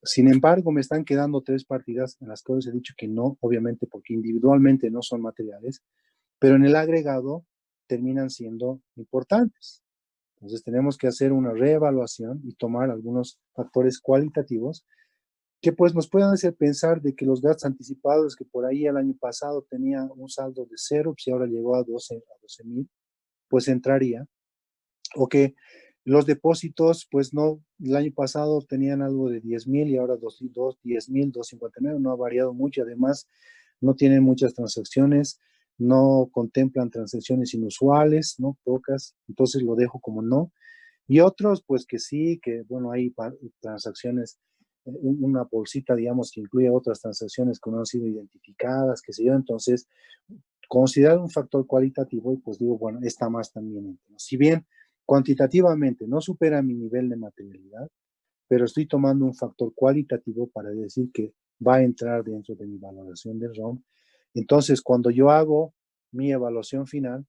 Sin embargo, me están quedando 3 partidas en las cuales he dicho que no, obviamente porque individualmente no son materiales, pero en el agregado terminan siendo importantes. Entonces tenemos que hacer una reevaluación y tomar algunos factores cualitativos que pues nos puedan hacer pensar de que los gastos anticipados que por ahí el año pasado tenía un saldo de 0, si ahora llegó a 12,000, pues entraría. O que los depósitos, pues no, el año pasado tenían algo de 10,000 y ahora 10,000, 259, no ha variado mucho. Además, no tienen muchas transacciones, no contemplan transacciones inusuales, ¿no? Pocas, entonces lo dejo como no. Y otros, pues que sí, que bueno, hay transacciones, una bolsita, digamos, que incluye otras transacciones que no han sido identificadas, qué sé yo, entonces considerar un factor cualitativo y pues digo, bueno, está más también. Si bien cuantitativamente no supera mi nivel de materialidad, pero estoy tomando un factor cualitativo para decir que va a entrar dentro de mi valoración del ROM. Entonces, cuando yo hago mi evaluación final,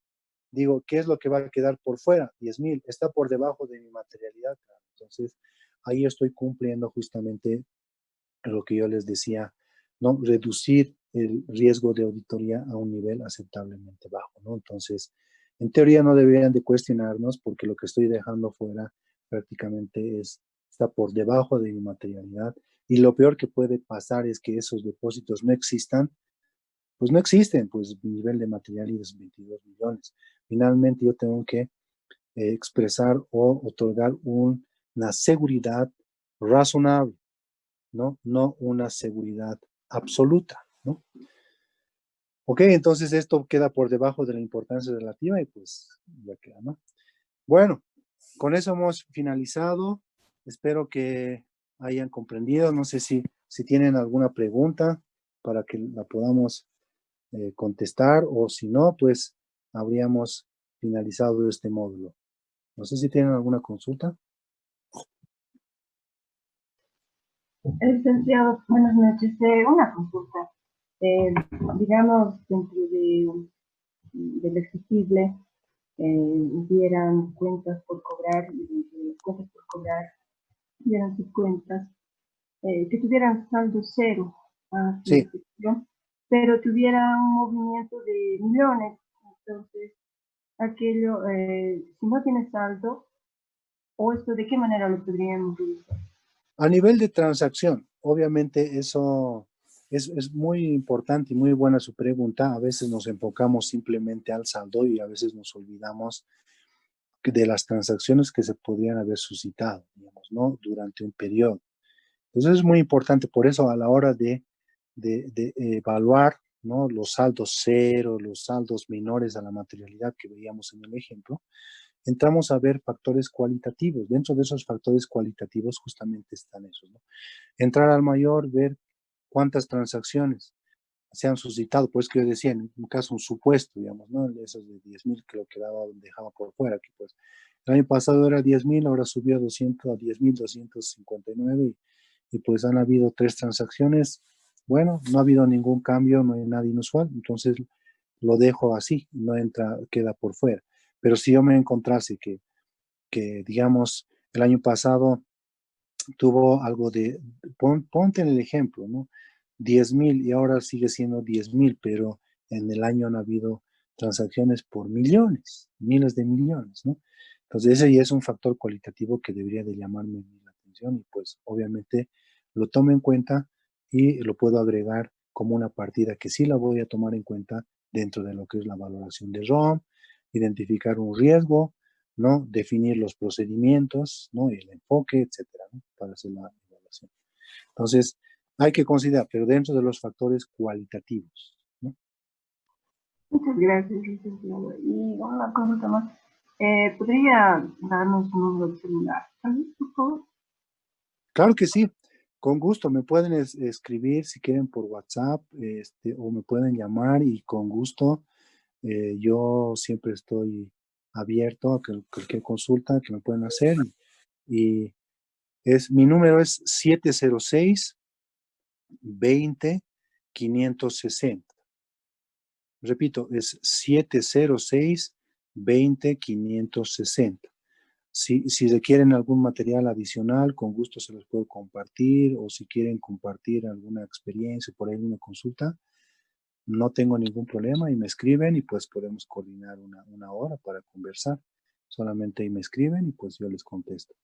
digo, ¿qué es lo que va a quedar por fuera? 10,000, está por debajo de mi materialidad. Entonces, ahí estoy cumpliendo justamente lo que yo les decía, ¿no? Reducir el riesgo de auditoría a un nivel aceptablemente bajo, ¿no? Entonces, en teoría no deberían de cuestionarnos porque lo que estoy dejando fuera prácticamente está por debajo de mi materialidad y lo peor que puede pasar es que esos depósitos no existan, pues no existen, pues mi nivel de materialidad es 22 millones. Finalmente yo tengo que expresar o otorgar una seguridad razonable, ¿no? No una seguridad absoluta, ¿no? Ok, entonces esto queda por debajo de la importancia relativa y pues ya queda, ¿no? Bueno, con eso hemos finalizado. Espero que hayan comprendido. No sé si tienen alguna pregunta para que la podamos contestar o si no, pues habríamos finalizado este módulo. No sé si tienen alguna consulta. Licenciado, buenas noches. Una consulta. Digamos, dentro del exigible, hubieran cuentas por cobrar y cuentas por cobrar, hubieran sus cuentas, que tuvieran saldo cero hacia Sí. la gestión, pero tuviera un movimiento de millones. Entonces, aquello, si no tiene saldo, o esto, ¿de qué manera lo podríamos revisar? A nivel de transacción, obviamente eso es muy importante y muy buena su pregunta. A veces nos enfocamos simplemente al saldo y a veces nos olvidamos de las transacciones que se podrían haber suscitado, digamos, ¿no? Durante un periodo. Entonces es muy importante, por eso a la hora de evaluar, ¿no? Los saldos cero, los saldos menores a la materialidad que veíamos en el ejemplo, entramos a ver factores cualitativos. Dentro de esos factores cualitativos justamente están esos, ¿no? Entrar al mayor, ver cuántas transacciones, se han suscitado, pues que yo decía, en un caso, un supuesto, digamos, ¿no? Esos de 10.000 que lo dejaba por fuera, que pues el año pasado era 10.000, ahora subió a 10.259 y pues han habido 3 transacciones. Bueno, no ha habido ningún cambio, no hay nada inusual, entonces lo dejo así, no entra, queda por fuera. Pero si yo me encontrase que digamos, el año pasado tuvo algo de, ponte en el ejemplo, ¿no? 10.000 y ahora sigue siendo 10.000, pero en el año han habido transacciones por millones, miles de millones, ¿no? Entonces ese ya es un factor cualitativo que debería de llamarme la atención y pues obviamente lo tomo en cuenta y lo puedo agregar como una partida que sí la voy a tomar en cuenta dentro de lo que es la valoración de ROM, identificar un riesgo, ¿no? Definir los procedimientos, ¿no? Y el enfoque, etcétera, ¿no? Para hacer la evaluación. Entonces, hay que considerar, pero dentro de los factores cualitativos, ¿no? Muchas gracias, licenciado. Y una consulta más. ¿Podría darnos un número de celular, por favor? Claro que sí, con gusto. Me pueden escribir si quieren por WhatsApp, o me pueden llamar y con gusto yo siempre estoy abierto a cualquier consulta que me pueden hacer. Y mi número es 706-20-560. Repito, es 706-20-560. Si requieren algún material adicional, con gusto se los puedo compartir, o si quieren compartir alguna experiencia, por ahí una consulta, no tengo ningún problema y me escriben y pues podemos coordinar una hora para conversar. Solamente ahí me escriben y pues yo les contesto.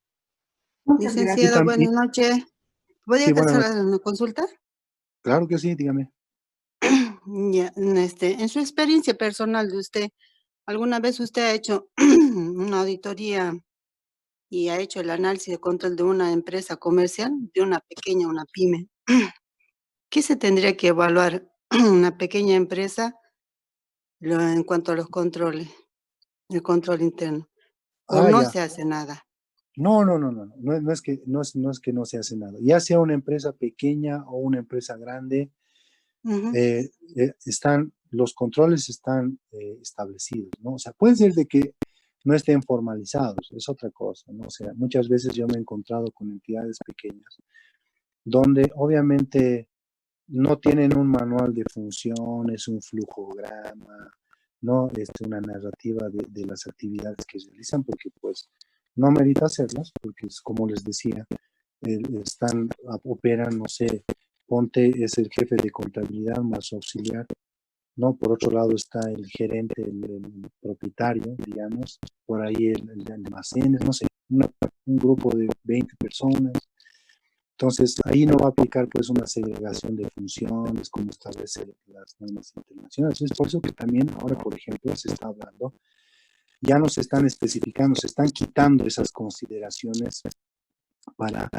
Muchas gracias. Licenciado, buenas noches. ¿Podría Sí, buenas hacer noches. una consulta? Claro que sí, dígame. Ya, en su experiencia personal de usted, ¿alguna vez usted ha hecho una auditoría y ha hecho el análisis de control de una empresa comercial, de una pequeña, una pyme? ¿Qué se tendría que evaluar una pequeña empresa en cuanto a los controles, el control interno? ¿O no Ya. se hace nada? No es que no se hace nada. Ya sea una empresa pequeña o una empresa grande, los controles están establecidos, ¿no? O sea, puede ser de que no estén formalizados, es otra cosa, ¿no? O sea, muchas veces yo me he encontrado con entidades pequeñas donde obviamente no tienen un manual de funciones, un flujograma, ¿no? Una narrativa de las actividades que realizan, porque pues no merita hacerlas, porque es como les decía, operan, no sé, ponte es el jefe de contabilidad más su auxiliar, ¿no? Por otro lado está el gerente, el propietario, digamos, por ahí el de almacenes, no sé, un grupo de 20 personas. Entonces, ahí no va a aplicar pues una segregación de funciones como establecen las normas internacionales. Es por eso que también ahora, por ejemplo, se está hablando, ya no se están especificando, se están quitando esas consideraciones para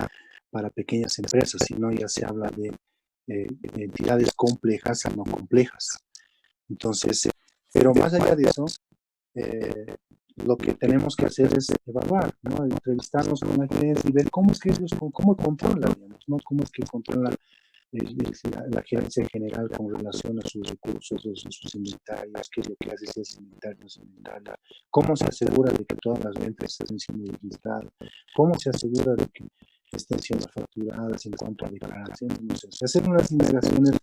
pequeñas empresas, sino ya se habla de entidades complejas y no complejas. Entonces, pero más allá de eso, lo que tenemos que hacer es evaluar, ¿no? Entrevistarnos con la gerencia y ver cómo es que ellos, cómo controlan, digamos, ¿no? Cómo es que controla la gerencia general con relación a sus recursos, a sus inventarios, qué es lo que hace, si es inventario, no es inventario, cómo se asegura de que todas las ventas estén siendo registradas, cómo se asegura de que estén siendo facturadas en cuanto a declaraciones, no sé, hacer unas indagaciones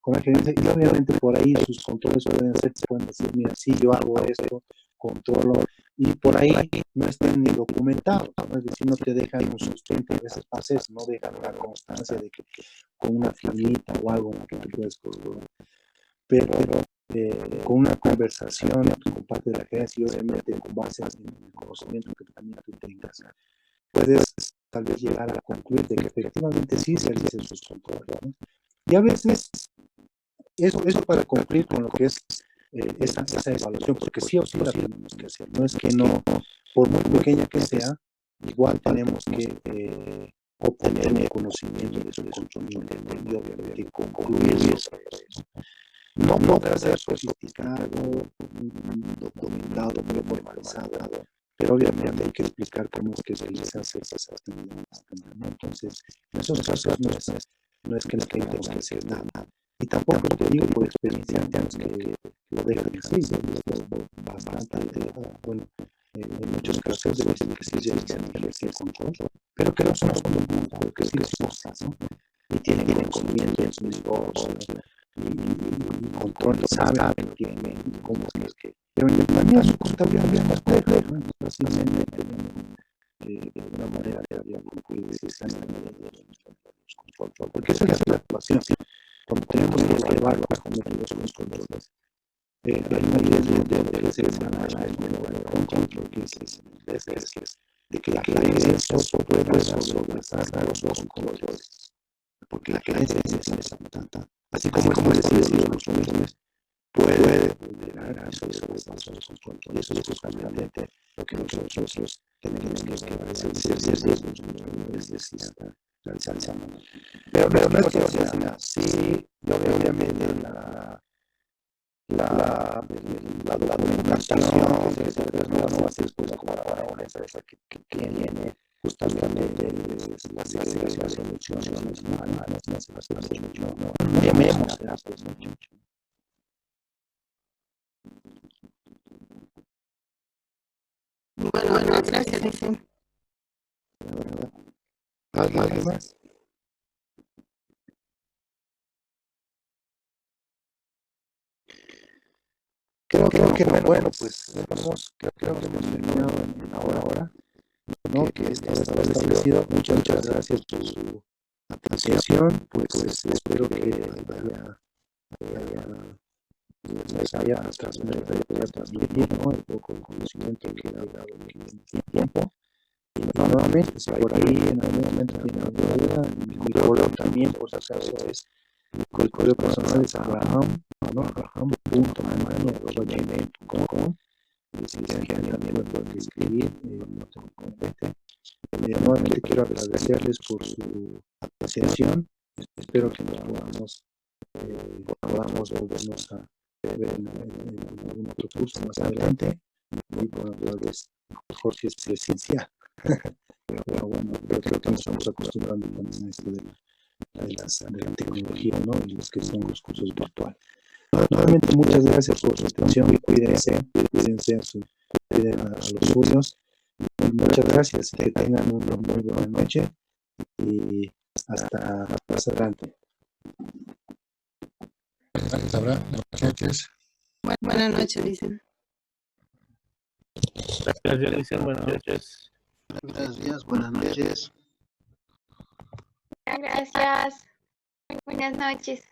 con la gerencia y obviamente por ahí sus controles pueden decir, mira, sí, yo hago esto, controlo, y por ahí no estén ni documentados, ¿no? Es decir, no te dejan un sustento, a veces pasa eso, no dejan una constancia de que con una firmita o algo que tú puedes corroborar, pero con una conversación con parte de la gerencia y obviamente con base en el conocimiento que también tú tengas, puedes tal vez llegar a concluir de que efectivamente sí se realizan sus controles, ¿no? Y a veces eso para cumplir con lo que es esa evaluación, porque sí o sí la tenemos que hacer, no es que no, por muy pequeña que sea, igual tenemos que obtener el conocimiento de su control y obviamente concluir eso. No podrá ser sofisticado, dominado, muy formalizado, pero obviamente hay que explicar cómo es que se realizan esas actividades. Entonces, en esos casos no es que no tengamos que hacer nada. Y tampoco te digo por experiencia que lo dejan así, es bastante, bueno, en muchos casos debe ser que sí ejerce el control, pero que no son los comunes, porque sí les gusta, ¿no? Y tienen conocimiento sus negocios y control, saben lo tienen, cómo es que... Pero en Alemania su contabilidad es más compleja, ¿no? Fácilmente de una manera de concluir esa control, porque esa es la actuación. Cuando tenemos que evaluar justamente los controles, hay una riesgo de lo que se llama el control, que es de que la gerencia pueda sobrepasar los dos controles, porque la gerencia es tanta, así como decía los controles, puede vulnerar a esos controles, y eso es justamente lo que nosotros tenemos que hacer, realizando. Pero no es que, o sea, sí, yo veo obviamente la documentación que se no va a ser expuesta como para una empresa que tiene justamente las soluciones manuales, no llamemos pues mucho. Bueno, gracias, dice. ¿Alguien más? Creo que bueno, pues creo que hemos terminado en la hora, ¿no? Que está establecido. Muchas gracias por su atención, pues espero que les haya transmitido, ¿no? El poco de conocimiento que ha dado en el tiempo. Y nuevamente, si por ahí en algún momento tienen alguna duda, mi correo también, por si acaso, es el correo personal es abraham.gmail.com. Si quieren también me pueden escribir, no tengo inconveniente. Nuevamente quiero agradecerles por su atención. Espero que nos podamos volvernos a ver en algún otro curso más adelante. Y bueno, tal vez mejor si es presencial. Pero bueno, creo que nos estamos acostumbrando también a esto de la tecnología, ¿no? Y los que son los cursos virtuales. Nuevamente, muchas gracias por su atención y cuídense cuiden a los suyos. Y muchas gracias, que tengan una muy buena noche y hasta más adelante. Gracias, Abraham. Buenas noches. Buenas noches, dicen. Gracias, dicen buenas noches. Gracias, buenas noches. Gracias. Buenas noches.